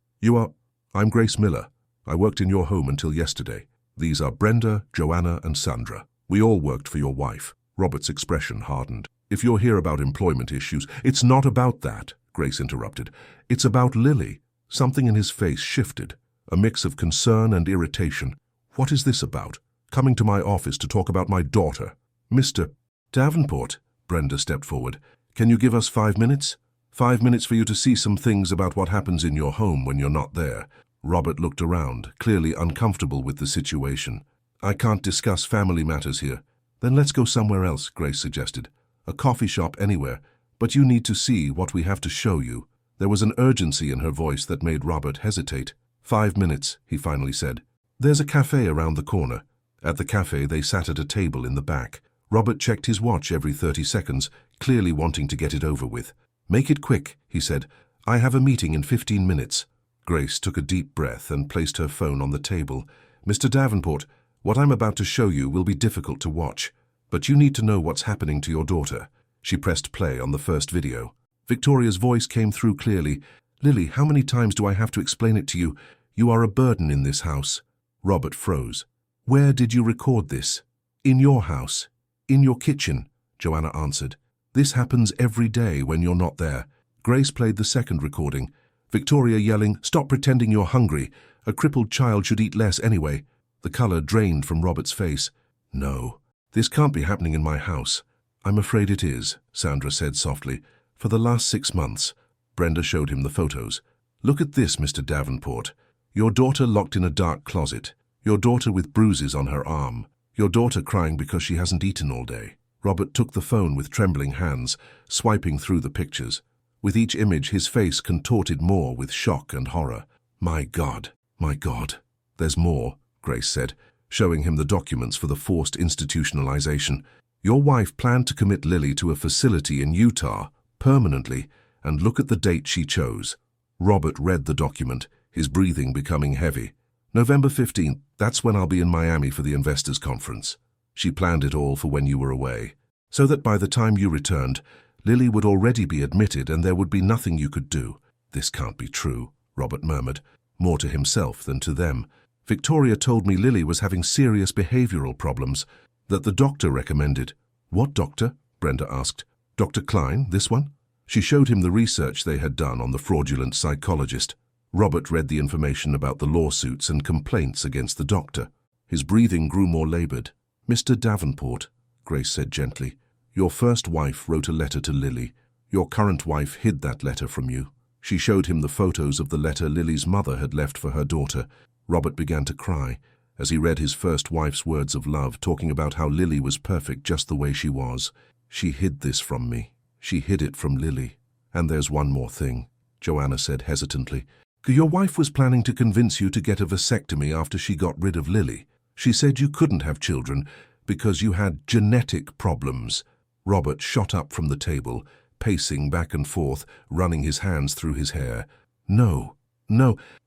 I'm Grace Miller. I worked in your home until yesterday. These are Brenda, Joanna, and Sandra. We all worked for your wife." Robert's expression hardened. "If you're here about employment issues—" "It's not about that," Grace interrupted. "It's about Lily." Something in his face shifted, a mix of concern and irritation. "What is this about? Coming to my office to talk about my daughter?" "Mr. Davenport," Brenda stepped forward, "can you give us 5 minutes? 5 minutes for you to see some things about what happens in your home when you're not there." Robert looked around, clearly uncomfortable with the situation. "I can't discuss family matters here." "Then let's go somewhere else," Grace suggested. "A coffee shop anywhere. But you need to see what we have to show you." There was an urgency in her voice that made Robert hesitate. 5 minutes, he finally said. "There's a cafe around the corner." At the cafe, they sat at a table in the back. Robert checked his watch every 30 seconds, clearly wanting to get it over with. "Make it quick," he said. "I have a meeting in 15 minutes. Grace took a deep breath and placed her phone on the table. "Mr. Davenport, What I'm about to show you will be difficult to watch, but you need to know what's happening to your daughter. She pressed play on the first video. Victoria's voice came through clearly. Lily, how many times do I have to explain it to you? You are a burden in this house. Robert froze. Where did you record this? In your house. In your kitchen, Joanna answered. This happens every day when you're not there. Grace played the second recording. Victoria yelling, stop pretending you're hungry. A crippled child should eat less anyway. The color drained from Robert's face. No, this can't be happening in my house. I'm afraid it is, Sandra said softly. For the last 6 months. Brenda showed him the photos. Look at this, Mr. Davenport. Your daughter locked in a dark closet. Your daughter with bruises on her arm. Your daughter crying because she hasn't eaten all day. Robert took the phone with trembling hands, swiping through the pictures. With each image, his face contorted more with shock and horror. My God, my God. There's more, Grace said, showing him the documents for the forced institutionalization. Your wife planned to commit Lily to a facility in Utah, permanently, and look at the date she chose. Robert read the document, his breathing becoming heavy. November 15th, that's when I'll be in Miami for the investors' conference. She planned it all for when you were away, so that by the time you returned, Lily would already be admitted and there would be nothing you could do. This can't be true, Robert murmured, more to himself than to them. Victoria told me Lily was having serious behavioral problems that the doctor recommended. What doctor? Brenda asked. Dr. Klein, this one? She showed him the research they had done on the fraudulent psychologist. Robert read the information about the lawsuits and complaints against the doctor. His breathing grew more labored. Mr. Davenport, Grace said gently, your first wife wrote a letter to Lily. Your current wife hid that letter from you. She showed him the photos of the letter Lily's mother had left for her daughter. Robert began to cry as he read his first wife's words of love, talking about how Lily was perfect just the way she was. She hid this from me. She hid it from Lily. And there's one more thing, Joanna said hesitantly. Your wife was planning to convince you to get a vasectomy after she got rid of Lily. She said you couldn't have children because you had genetic problems. Robert shot up from the table, pacing back and forth, running his hands through his hair. No,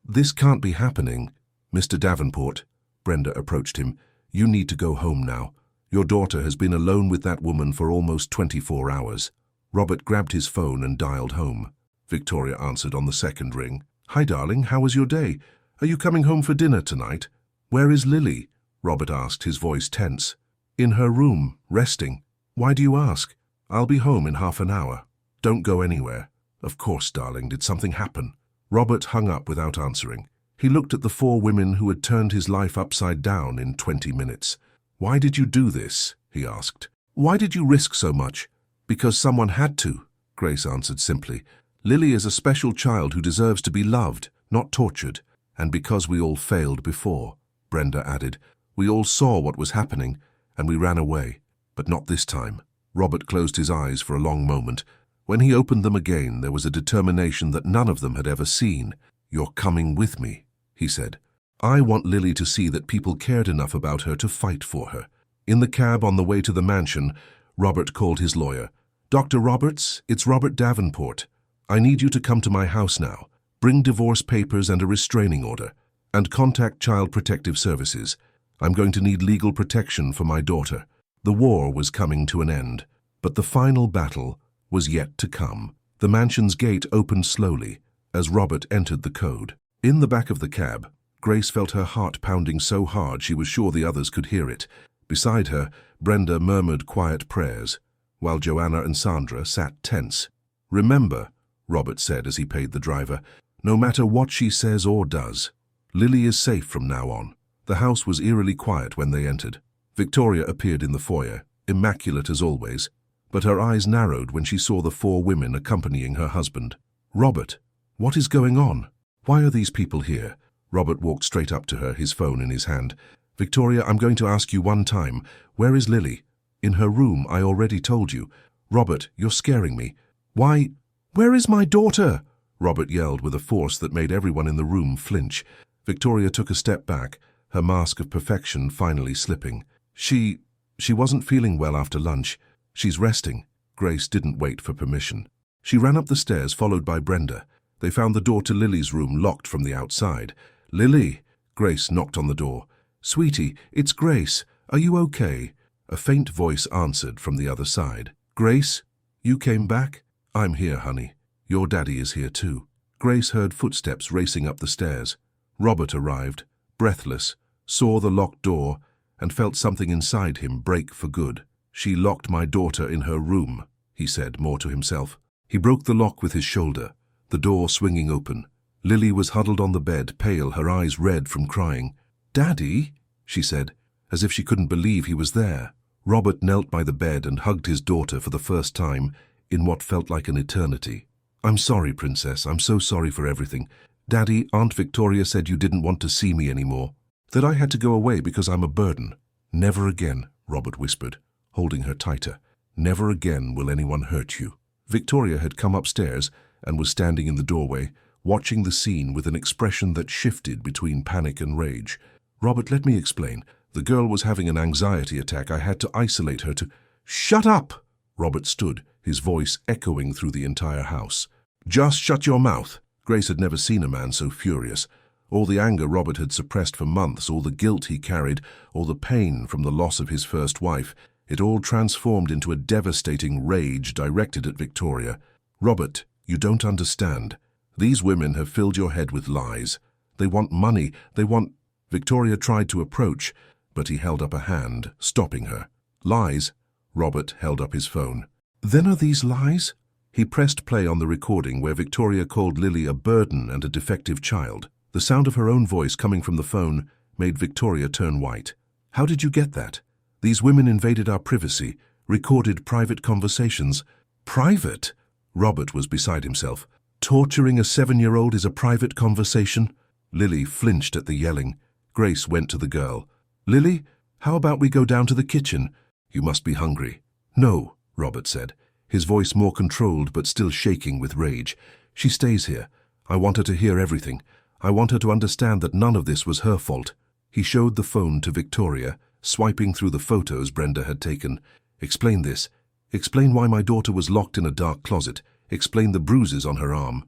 this can't be happening. Mr. Davenport, Brenda approached him. You need to go home now. Your daughter has been alone with that woman for almost 24 hours. Robert grabbed his phone and dialed home. Victoria answered on the second ring. Hi, darling, how was your day? Are you coming home for dinner tonight? Where is Lily? Robert asked, his voice tense. In her room, resting. Why do you ask? I'll be home in half an hour. Don't go anywhere. Of course, darling, did something happen? Robert hung up without answering. He looked at the 4 women who had turned his life upside down in 20 minutes. Why did you do this? He asked. Why did you risk so much? Because someone had to, Grace answered simply. Lily is a special child who deserves to be loved, not tortured. And because we all failed before, Brenda added. We all saw what was happening, and we ran away. But not this time. Robert closed his eyes for a long moment. When he opened them again, there was a determination that none of them had ever seen. You're coming with me, he said. I want Lily to see that people cared enough about her to fight for her. In the cab on the way to the mansion, Robert called his lawyer. Dr. Roberts, it's Robert Davenport. I need you to come to my house now. Bring divorce papers and a restraining order. And contact Child Protective Services. I'm going to need legal protection for my daughter. The war was coming to an end, but the final battle was yet to come. The mansion's gate opened slowly as Robert entered the code. In the back of the cab, Grace felt her heart pounding so hard she was sure the others could hear it. Beside her, Brenda murmured quiet prayers, while Joanna and Sandra sat tense. Remember, Robert said as he paid the driver, no matter what she says or does, Lily is safe from now on. The house was eerily quiet when they entered. Victoria appeared in the foyer, immaculate as always, but her eyes narrowed when she saw the 4 women accompanying her husband. Robert, what is going on? Why are these people here? Robert walked straight up to her, his phone in his hand. Victoria, I'm going to ask you one time. Where is Lily? In her room, I already told you. Robert, you're scaring me. Why? Where is my daughter? Robert yelled with a force that made everyone in the room flinch. Victoria took a step back, her mask of perfection finally slipping. She wasn't feeling well after lunch. She's resting. Grace didn't wait for permission. She ran up the stairs, followed by Brenda. They found the door to Lily's room locked from the outside. Lily! Grace knocked on the door. "Sweetie, it's Grace. Are you okay?" A faint voice answered from the other side. "Grace, you came back?" "I'm here, honey. Your daddy is here too." Grace heard footsteps racing up the stairs. Robert arrived, breathless, saw the locked door, and felt something inside him break for good. "She locked my daughter in her room," he said, more to himself. He broke the lock with his shoulder, the door swinging open. Lily was huddled on the bed, pale, her eyes red from crying. "Daddy?" she said, as if she couldn't believe he was there. Robert knelt by the bed and hugged his daughter for the first time in what felt like an eternity. "I'm sorry, Princess. I'm so sorry for everything. Daddy, Aunt Victoria said you didn't want to see me anymore, that I had to go away because I'm a burden." "Never again," Robert whispered, holding her tighter. "Never again will anyone hurt you." Victoria had come upstairs and was standing in the doorway, watching the scene with an expression that shifted between panic and rage. "Robert, let me explain. The girl was having an anxiety attack. I had to isolate her to—" "Shut up!" Robert stood, his voice echoing through the entire house. "Just shut your mouth." Grace had never seen a man so furious. All the anger Robert had suppressed for months, all the guilt he carried, all the pain from the loss of his first wife, it all transformed into a devastating rage directed at Victoria. "Robert, you don't understand. These women have filled your head with lies. They want money, they want—" Victoria tried to approach, but he held up a hand, stopping her. "Lies?" Robert held up his phone. "Then are these lies?" He pressed play on the recording where Victoria called Lily a burden and a defective child. The sound of her own voice coming from the phone made Victoria turn white. "How did you get that? These women invaded our privacy, recorded private conversations." "Private?" Robert was beside himself. "Torturing a 7-year-old is a private conversation?" Lily flinched at the yelling. Grace went to the girl. "Lily, how about we go down to the kitchen? You must be hungry." "No," Robert said, his voice more controlled but still shaking with rage. "She stays here. I want her to hear everything. I want her to understand that none of this was her fault." He showed the phone to Victoria, swiping through the photos Brenda had taken. "Explain this. Explain why my daughter was locked in a dark closet. Explain the bruises on her arm."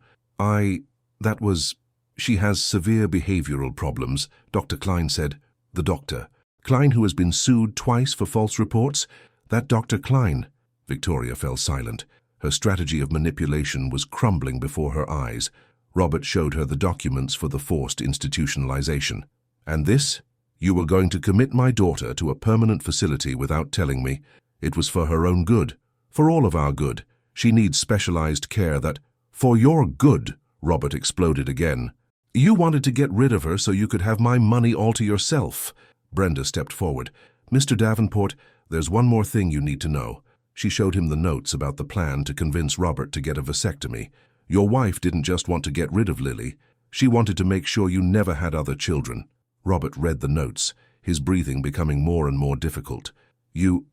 She has severe behavioral problems," Dr. Klein said. "The doctor. Klein, who has been sued twice for false reports? That Dr. Klein." Victoria fell silent. Her strategy of manipulation was crumbling before her eyes. Robert showed her the documents for the forced institutionalization. "And this? You were going to commit my daughter to a permanent facility without telling me. It was for her own good. For all of our good. She needs specialized care that—" "For your good," Robert exploded again. "You wanted to get rid of her so you could have my money all to yourself." Brenda stepped forward. "Mr. Davenport, there's one more thing you need to know." She showed him the notes about the plan to convince Robert to get a vasectomy. "Your wife didn't just want to get rid of Lily. She wanted to make sure you never had other children." Robert read the notes, his breathing becoming more and more difficult. You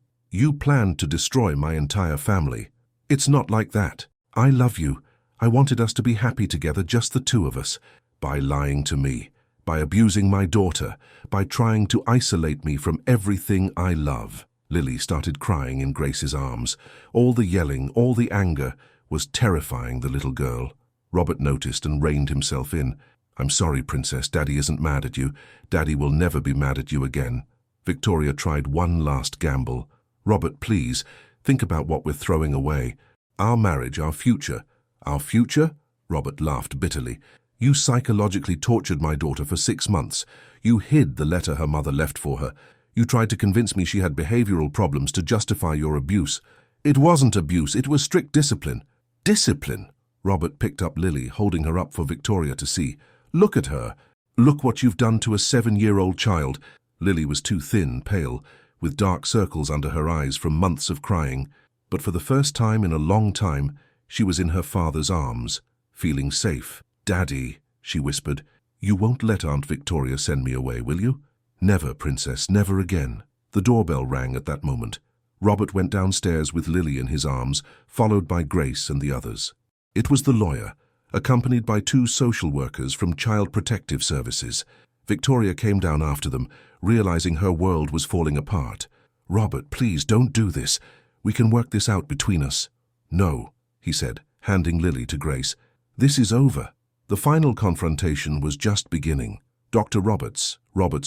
planned to destroy my entire family." "It's not like that. I love you. I wanted us to be happy together, just the two of us. By lying to me, by abusing my daughter, by trying to isolate me from everything I love." Lily started crying in Grace's arms. All the yelling, all the anger was terrifying the little girl. Robert noticed and reined himself in. "I'm sorry, Princess. Daddy isn't mad at you. Daddy will never be mad at you again." Victoria tried one last gamble. "Robert, please, think about what we're throwing away. Our marriage, our future." "Our future?" Robert laughed bitterly. "You psychologically tortured my daughter for 6 months. You hid the letter her mother left for her. You tried to convince me she had behavioral problems to justify your abuse. It wasn't abuse, it was strict discipline." "Discipline?" Robert picked up Lily, holding her up for Victoria to see. "Look at her. Look what you've done to a 7-year-old child." Lily was too thin, pale, with dark circles under her eyes from months of crying. But for the first time in a long time, she was in her father's arms, feeling safe. "Daddy," she whispered, "you won't let Aunt Victoria send me away, will you?" "Never, Princess, never again." The doorbell rang at that moment. Robert went downstairs with Lily in his arms, followed by Grace and the others. It was the lawyer, accompanied by 2 social workers from Child Protective Services. Victoria came down after them, realizing her world was falling apart. "Robert, please don't do this. We can work this out between us." "No," he said, handing Lily to Grace. "This is over." The final confrontation was just beginning. Dr. Roberts'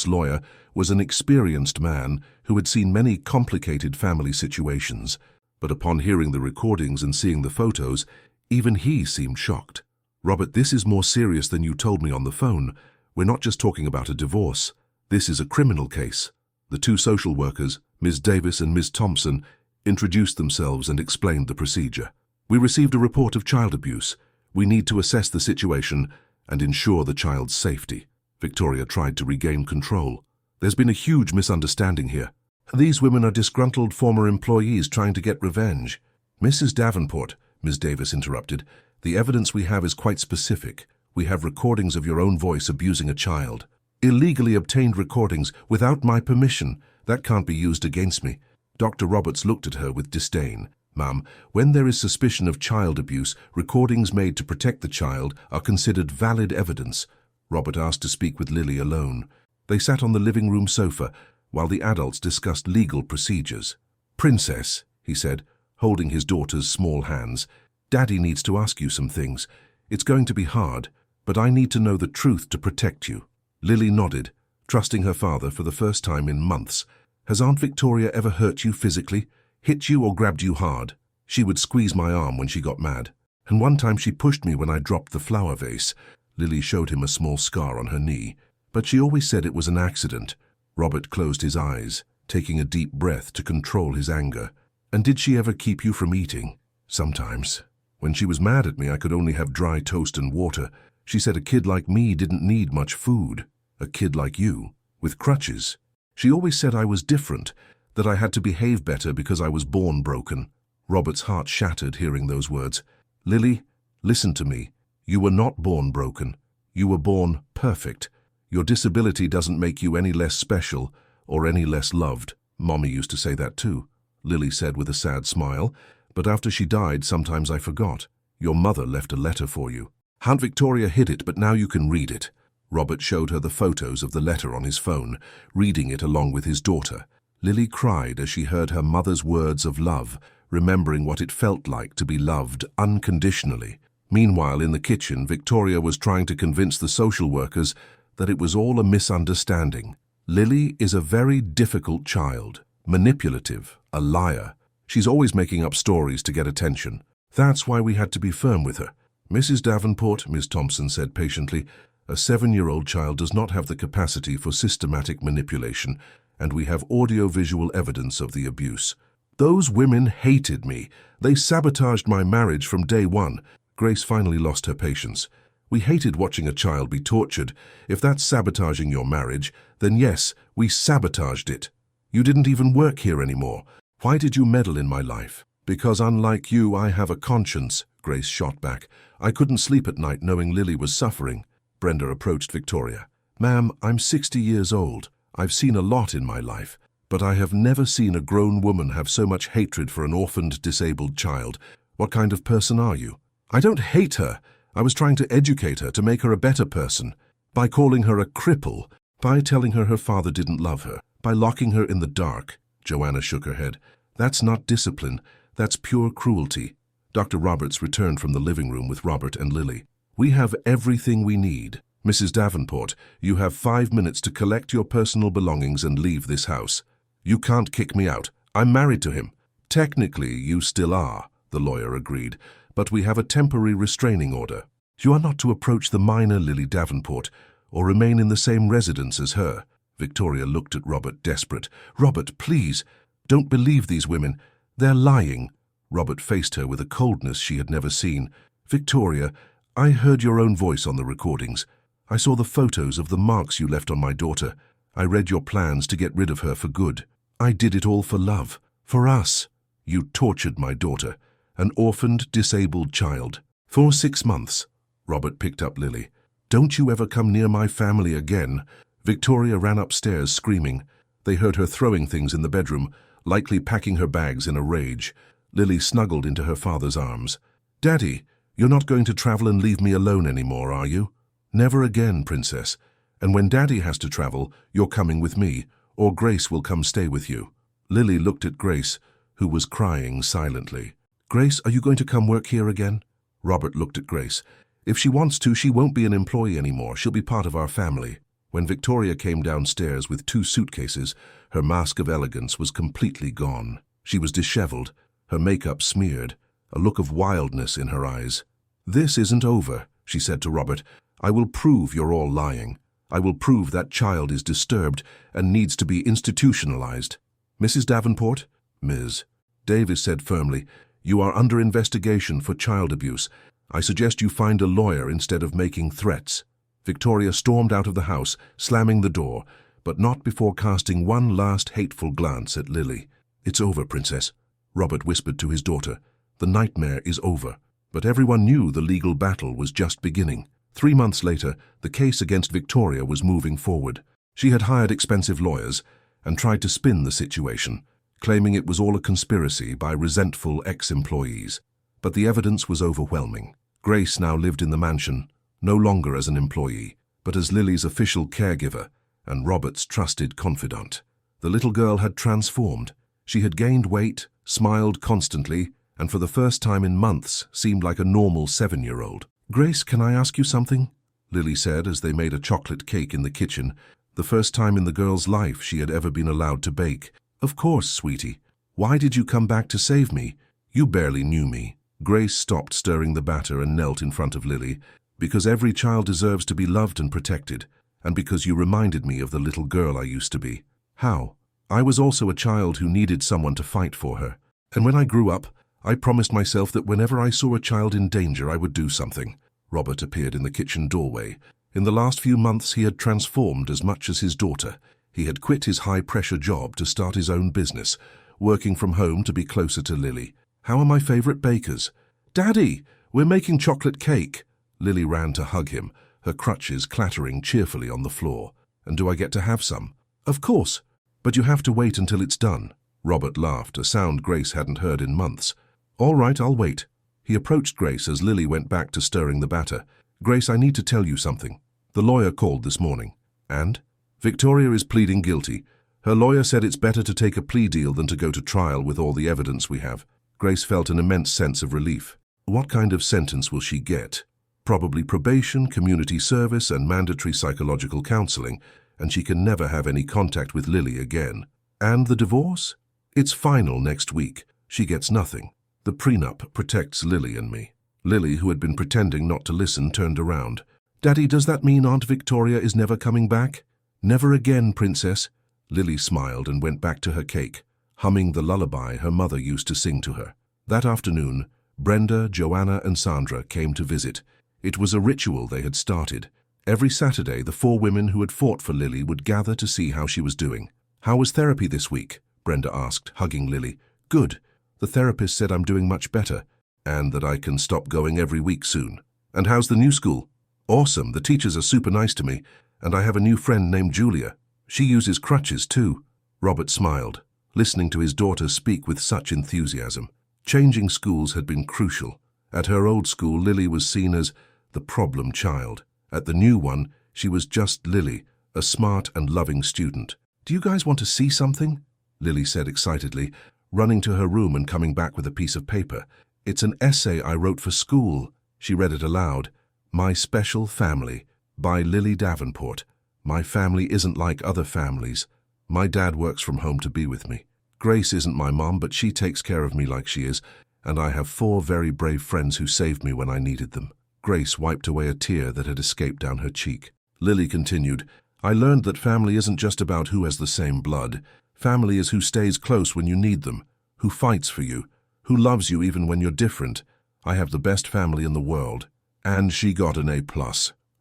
lawyer, was an experienced man who had seen many complicated family situations, but upon hearing the recordings and seeing the photos, even he seemed shocked. "Robert, this is more serious than you told me on the phone. We're not just talking about a divorce. This is a criminal case." The two social workers, Ms. Davis and Ms. Thompson, introduced themselves and explained the procedure. "We received a report of child abuse. We need to assess the situation and ensure the child's safety." Victoria tried to regain control. "There's been a huge misunderstanding here. These women are disgruntled former employees trying to get revenge." "Mrs. Davenport," Ms. Davis interrupted, "the evidence we have is quite specific. We have recordings of your own voice abusing a child. Illegally obtained recordings without my permission. That can't be used against me." Dr. Roberts looked at her with disdain. "Ma'am, when there is suspicion of child abuse, recordings made to protect the child are considered valid evidence." Robert asked to speak with Lily alone. They sat on the living room sofa while the adults discussed legal procedures. "Princess," he said, holding his daughter's small hands, "Daddy needs to ask you some things. It's going to be hard, but I need to know the truth to protect you." Lily nodded, trusting her father for the first time in months. "Has Aunt Victoria ever hurt you physically? Hit you or grabbed you hard? She would squeeze my arm when she got mad. And one time she pushed me when I dropped the flower vase." Lily showed him a small scar on her knee. "But she always said it was an accident." Robert closed his eyes, taking a deep breath to control his anger. "And did she ever keep you from eating?" "Sometimes. When she was mad at me, I could only have dry toast and water. She said a kid like me didn't need much food. A kid like you, with crutches. She always said I was different, that I had to behave better because I was born broken." Robert's heart shattered hearing those words. "Lily, listen to me. You were not born broken. You were born perfect. Your disability doesn't make you any less special or any less loved." "Mommy used to say that too," Lily said with a sad smile. "But after she died, sometimes I forgot. Your mother left a letter for you. Aunt Victoria hid it, but now you can read it." Robert showed her the photos of the letter on his phone, reading it along with his daughter. Lily cried as she heard her mother's words of love, remembering what it felt like to be loved unconditionally. Meanwhile, in the kitchen, Victoria was trying to convince the social workers that it was all a misunderstanding. "Lily is a very difficult child, manipulative, a liar. She's always making up stories to get attention. That's why we had to be firm with her." "Mrs. Davenport," Ms. Thompson said patiently, "a 7-year-old child does not have the capacity for systematic manipulation, and we have audio-visual evidence of the abuse." "Those women hated me. They sabotaged my marriage from day one." Grace finally lost her patience. "We hated watching a child be tortured. If that's sabotaging your marriage, then yes, we sabotaged it. You didn't even work here anymore. Why did you meddle in my life?" "Because unlike you, I have a conscience," Grace shot back. "I couldn't sleep at night knowing Lily was suffering." Brenda approached Victoria. "Ma'am, I'm 60 years old. I've seen a lot in my life, but I have never seen a grown woman have so much hatred for an orphaned, disabled child. What kind of person are you?" "I don't hate her. I was trying to educate her, to make her a better person. By calling her a cripple, by telling her her father didn't love her, by locking her in the dark." Joanna shook her head. "That's not discipline. That's pure cruelty." Dr. Roberts returned from the living room with Robert and Lily. "We have everything we need. Mrs. Davenport, you have 5 minutes to collect your personal belongings and leave this house. You can't kick me out. I'm married to him." "Technically, you still are," the lawyer agreed, "but we have a temporary restraining order. You are not to approach the minor Lily Davenport or remain in the same residence as her." Victoria looked at Robert, desperate. "Robert, please, don't believe these women. They're lying." Robert faced her with a coldness she had never seen. "Victoria, I heard your own voice on the recordings. I saw the photos of the marks you left on my daughter. I read your plans to get rid of her for good. I did it all for love, for us. You tortured my daughter, an orphaned, disabled child, for 6 months." Robert picked up Lily. "Don't you ever come near my family again." Victoria ran upstairs screaming. They heard her throwing things in the bedroom, likely packing her bags in a rage. Lily snuggled into her father's arms. "Daddy, you're not going to travel and leave me alone anymore, are you?" "Never again, Princess. And when Daddy has to travel, you're coming with me, or Grace will come stay with you." Lily looked at Grace, who was crying silently. "Grace, are you going to come work here again?" Robert looked at Grace. "If she wants to, she won't be an employee anymore. She'll be part of our family." When Victoria came downstairs with 2 suitcases, her mask of elegance was completely gone. She was disheveled, her makeup smeared, a look of wildness in her eyes. "This isn't over," she said to Robert. "I will prove you're all lying. I will prove that child is disturbed and needs to be institutionalized." "Mrs. Davenport?" "Ms." Davis said firmly, "You are under investigation for child abuse. I suggest you find a lawyer instead of making threats." Victoria stormed out of the house, slamming the door, but not before casting one last hateful glance at Lily. "It's over, Princess," Robert whispered to his daughter. "The nightmare is over." But everyone knew the legal battle was just beginning. 3 months later, the case against Victoria was moving forward. She had hired expensive lawyers and tried to spin the situation, claiming it was all a conspiracy by resentful ex-employees. But the evidence was overwhelming. Grace now lived in the mansion, no longer as an employee, but as Lily's official caregiver and Robert's trusted confidant. The little girl had transformed. She had gained weight, smiled constantly, and for the first time in months seemed like a normal 7-year-old. "Grace, can I ask you something?" Lily said as they made a chocolate cake in the kitchen, the first time in the girl's life she had ever been allowed to bake. "Of course, sweetie. Why did you come back to save me? You barely knew me." Grace stopped stirring the batter and knelt in front of Lily. "Because every child deserves to be loved and protected, and because you reminded me of the little girl I used to be." "How?" "I was also a child who needed someone to fight for her. And when I grew up, I promised myself that whenever I saw a child in danger, I would do something." Robert appeared in the kitchen doorway. In the last few months, he had transformed as much as his daughter. He had quit his high-pressure job to start his own business, working from home to be closer to Lily. "How are my favorite bakers?" "Daddy, we're making chocolate cake." Lily ran to hug him, her crutches clattering cheerfully on the floor. "And do I get to have some?" "Of course, but you have to wait until it's done." Robert laughed, a sound Grace hadn't heard in months. "All right, I'll wait." He approached Grace as Lily went back to stirring the batter. "Grace, I need to tell you something. The lawyer called this morning." "And?" "Victoria is pleading guilty. Her lawyer said it's better to take a plea deal than to go to trial with all the evidence we have." Grace felt an immense sense of relief. What kind of sentence will she get? Probably probation, community service, and mandatory psychological counseling, and she can never have any contact with Lily again. And the divorce? It's final next week. She gets nothing. The prenup protects Lily and me. Lily, who had been pretending not to listen, turned around. "Daddy, does that mean Aunt Victoria is never coming back?" "Never again, Princess." Lily smiled and went back to her cake, humming the lullaby her mother used to sing to her. That afternoon, Brenda, Joanna, and Sandra came to visit. It was a ritual they had started. Every Saturday, the 4 women who had fought for Lily would gather to see how she was doing. "How was therapy this week?" Brenda asked, hugging Lily. "Good. The therapist said I'm doing much better, and that I can stop going every week soon." "And how's the new school?" "Awesome. The teachers are super nice to me, and I have a new friend named Julia. She uses crutches too." Robert smiled, listening to his daughter speak with such enthusiasm. Changing schools had been crucial. At her old school, Lily was seen as the problem child. At the new one, she was just Lily, a smart and loving student. "Do you guys want to see something?" Lily said excitedly, running to her room and coming back with a piece of paper. "It's an essay I wrote for school." She read it aloud. "My Special Family, by Lily Davenport. My family isn't like other families. My dad works from home to be with me. Grace isn't my mom, but she takes care of me like she is, and I have 4 very brave friends who saved me when I needed them." Grace wiped away a tear that had escaped down her cheek. Lily continued, "I learned that family isn't just about who has the same blood. Family is who stays close when you need them, who fights for you, who loves you even when you're different. I have the best family in the world." "And she got an A+,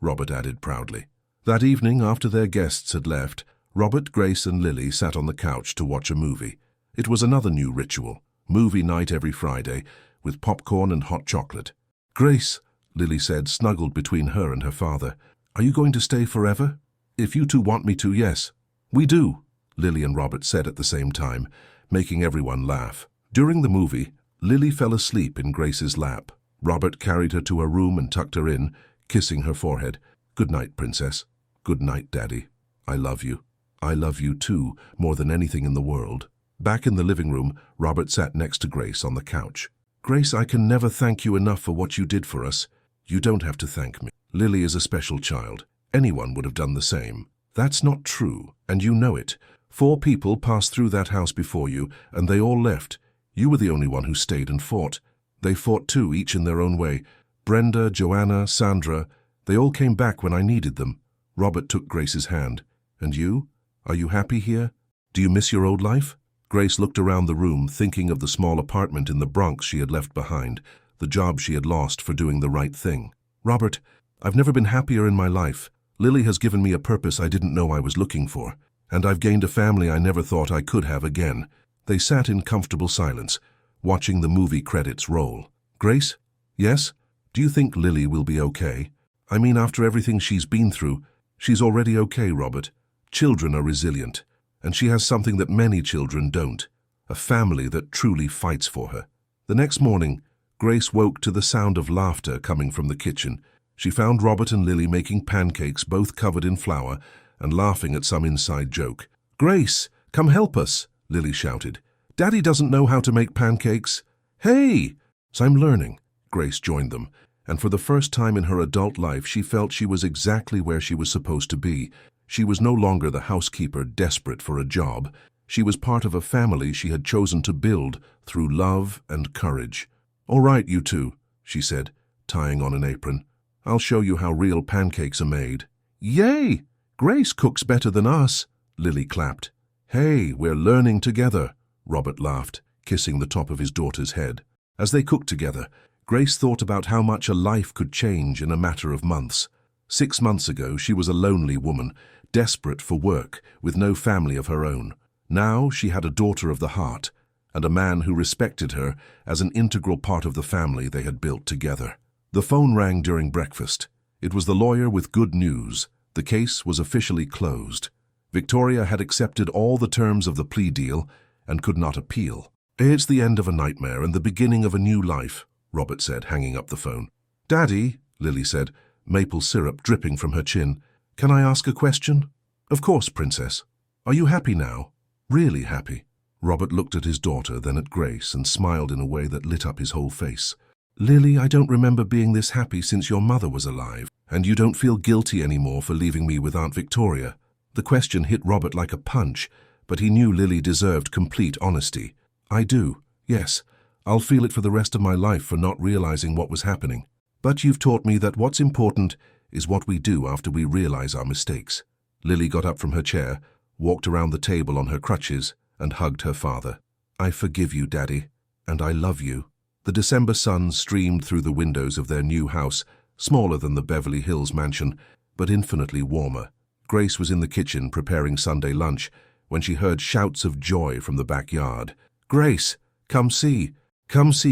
Robert added proudly. That evening, after their guests had left, Robert, Grace, and Lily sat on the couch to watch a movie. It was another new ritual, movie night every Friday, with popcorn and hot chocolate. "Grace," Lily said, snuggled between her and her father, "are you going to stay forever?" "If you two want me to, yes." "We do," Lily and Robert said at the same time, making everyone laugh. During the movie, Lily fell asleep in Grace's lap. Robert carried her to her room and tucked her in, kissing her forehead. "Good night, Princess." "Good night, Daddy. I love you." "I love you too, more than anything in the world." Back in the living room, Robert sat next to Grace on the couch. "Grace, I can never thank you enough for what you did for us." "You don't have to thank me. Lily is a special child. Anyone would have done the same." That's not true, and you know it. 4 people passed through that house before you, and they all left. You were the only one who stayed and fought. They fought too, each in their own way. Brenda, Joanna, Sandra, they all came back when I needed them. Robert took Grace's hand. And you? Are you happy here? Do you miss your old life? Grace looked around the room, thinking of the small apartment in the Bronx she had left behind, the job she had lost for doing the right thing. Robert, I've never been happier in my life. Lily has given me a purpose I didn't know I was looking for, and I've gained a family I never thought I could have again. They sat in comfortable silence, watching the movie credits roll. Grace? Yes? Do you think Lily will be okay? I mean, after everything she's been through, she's already okay, Robert. Children are resilient, and she has something that many children don't, a family that truly fights for her. The next morning, Grace woke to the sound of laughter coming from the kitchen. She found Robert and Lily making pancakes, both covered in flour, and laughing at some inside joke. Grace, come help us, Lily shouted. Daddy doesn't know how to make pancakes. Hey! So I'm learning. Grace joined them, and for the first time in her adult life she felt she was exactly where she was supposed to be. She was no longer the housekeeper desperate for a job. She was part of a family she had chosen to build through love and courage. All right, you two, she said, tying on an apron. I'll show you how real pancakes are made. Yay! Grace cooks better than us, Lily clapped. Hey, we're learning together, Robert laughed, kissing the top of his daughter's head. As they cooked together, Grace thought about how much a life could change in a matter of months. 6 months ago, she was a lonely woman, desperate for work, with no family of her own. Now she had a daughter of the heart, and a man who respected her as an integral part of the family they had built together. The phone rang during breakfast. It was the lawyer with good news. The case was officially closed. Victoria had accepted all the terms of the plea deal and could not appeal. It's the end of a nightmare and the beginning of a new life, Robert said, hanging up the phone. Daddy, Lily said, maple syrup dripping from her chin. Can I ask a question? Of course, Princess. Are you happy now? Really happy? Robert looked at his daughter, then at Grace, and smiled in a way that lit up his whole face. Lily, I don't remember being this happy since your mother was alive, and you don't feel guilty anymore for leaving me with Aunt Victoria. The question hit Robert like a punch, but he knew Lily deserved complete honesty. I do, yes. I'll feel it for the rest of my life for not realizing what was happening. But you've taught me that what's important is what we do after we realize our mistakes. Lily got up from her chair, walked around the table on her crutches, and hugged her father. I forgive you, Daddy, and I love you. The December sun streamed through the windows of their new house, smaller than the Beverly Hills mansion, but infinitely warmer. Grace was in the kitchen preparing Sunday lunch when she heard shouts of joy from the backyard. Grace, come see,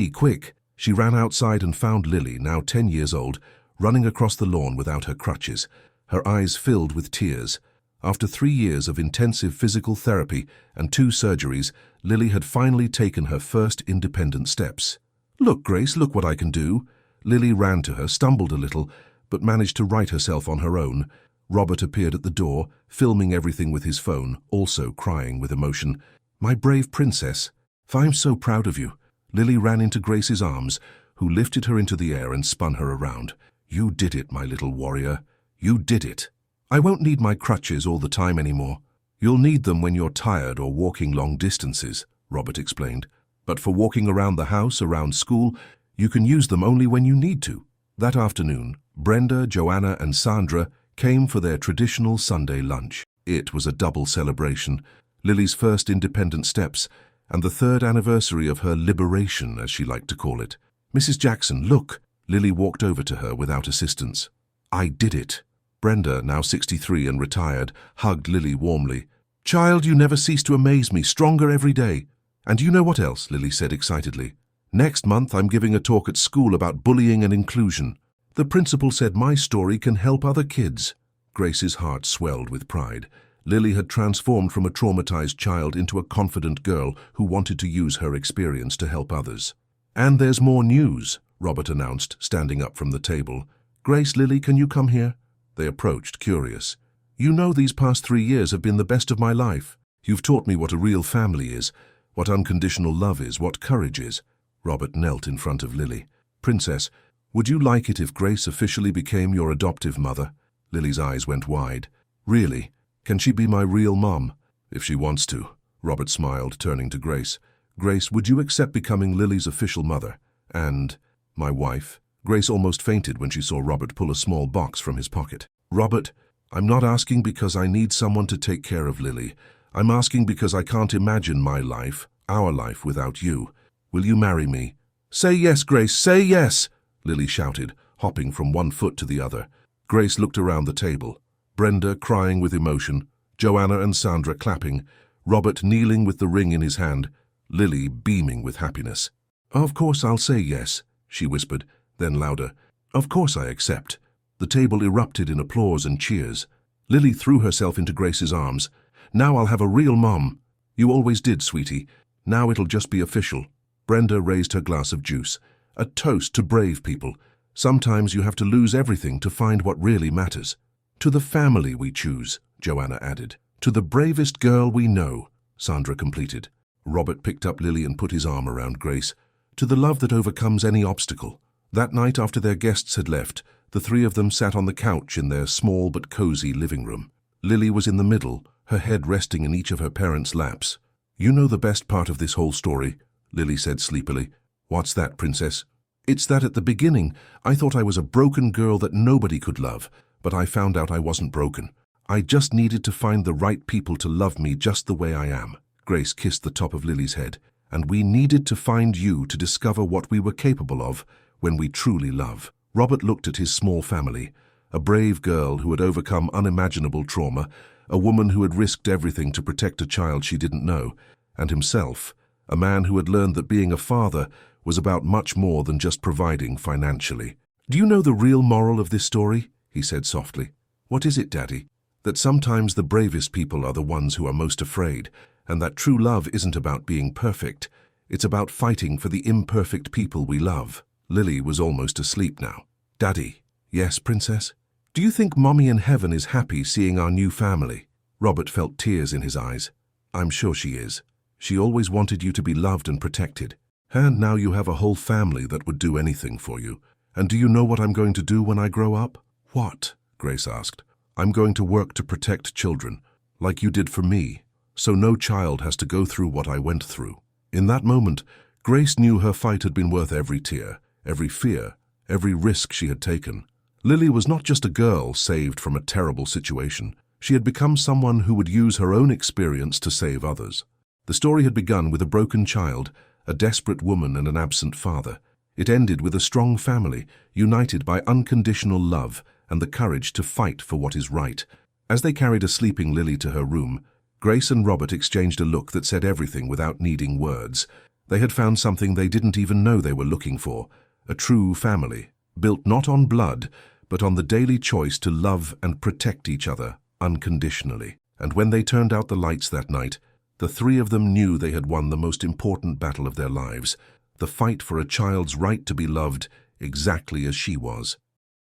quick. She ran outside and found Lily, now 10 years old, running across the lawn without her crutches, her eyes filled with tears. After 3 years of intensive physical therapy and 2 surgeries, Lily had finally taken her first independent steps. Look, Grace, look what I can do. Lily ran to her, stumbled a little, but managed to right herself on her own. Robert appeared at the door, filming everything with his phone, also crying with emotion. My brave princess, I'm so proud of you. Lily ran into Grace's arms, who lifted her into the air and spun her around. You did it, my little warrior. You did it. I won't need my crutches all the time anymore. You'll need them when you're tired or walking long distances, Robert explained. But for walking around the house, around school, you can use them only when you need to. That afternoon, Brenda, Joanna, and Sandra came for their traditional Sunday lunch. It was a double celebration, Lily's first independent steps, and the 3rd anniversary of her liberation, as she liked to call it. Mrs. Jackson, look! Lily walked over to her without assistance. I did it. Brenda, now 63 and retired, hugged Lily warmly. Child, you never cease to amaze me, stronger every day. And you know what else? Lily said excitedly. Next month I'm giving a talk at school about bullying and inclusion. The principal said my story can help other kids. Grace's heart swelled with pride. Lily had transformed from a traumatized child into a confident girl who wanted to use her experience to help others. And there's more news, Robert announced, standing up from the table. Grace, Lily, can you come here? They approached, curious. You know these past 3 years have been the best of my life. You've taught me what a real family is, what unconditional love is, what courage is. Robert knelt in front of Lily. Princess, would you like it if Grace officially became your adoptive mother? Lily's eyes went wide. Really? Can she be my real mom? If she wants to, Robert smiled, turning to Grace. Grace, would you accept becoming Lily's official mother? And my wife? Grace almost fainted when she saw Robert pull a small box from his pocket. Robert, I'm not asking because I need someone to take care of Lily. I'm asking because I can't imagine my life, our life, without you. Will you marry me? Say yes, Grace, say yes, Lily shouted, hopping from one foot to the other. Grace looked around the table. Brenda crying with emotion, Joanna and Sandra clapping, Robert kneeling with the ring in his hand, Lily beaming with happiness. Of course I'll say yes, she whispered, then louder. Of course I accept. The table erupted in applause and cheers. Lily threw herself into Grace's arms. Now I'll have a real mom. You always did, sweetie. Now it'll just be official. Brenda raised her glass of juice. A toast to brave people. Sometimes you have to lose everything to find what really matters. To the family we choose, Joanna added. To the bravest girl we know, Sandra completed. Robert picked up Lily and put his arm around Grace. To the love that overcomes any obstacle. That night after their guests had left, the three of them sat on the couch in their small but cozy living room. Lily was in the middle, her head resting in each of her parents' laps. You know the best part of this whole story, Lily said sleepily. What's that, princess? It's that at the beginning, I thought I was a broken girl that nobody could love, but I found out I wasn't broken. I just needed to find the right people to love me just the way I am. Grace kissed the top of Lily's head. And we needed to find you to discover what we were capable of when we truly love. Robert looked at his small family, a brave girl who had overcome unimaginable trauma, a woman who had risked everything to protect a child she didn't know, and himself, a man who had learned that being a father was about much more than just providing financially. Do you know the real moral of this story? He said softly. What is it, Daddy? That sometimes the bravest people are the ones who are most afraid, and that true love isn't about being perfect. It's about fighting for the imperfect people we love. Lily was almost asleep now. Daddy. Yes, Princess? Do you think Mommy in heaven is happy seeing our new family? Robert felt tears in his eyes. I'm sure she is. She always wanted you to be loved and protected. And now you have a whole family that would do anything for you. And do you know what I'm going to do when I grow up? What? Grace asked. I'm going to work to protect children, like you did for me, so no child has to go through what I went through. In that moment, Grace knew her fight had been worth every tear, every fear, every risk she had taken. Lily was not just a girl saved from a terrible situation. She had become someone who would use her own experience to save others. The story had begun with a broken child, a desperate woman and an absent father. It ended with a strong family, united by unconditional love and the courage to fight for what is right. As they carried a sleeping Lily to her room, Grace and Robert exchanged a look that said everything without needing words. They had found something they didn't even know they were looking for, a true family, built not on blood, but on the daily choice to love and protect each other unconditionally. And when they turned out the lights that night, the three of them knew they had won the most important battle of their lives, the fight for a child's right to be loved exactly as she was.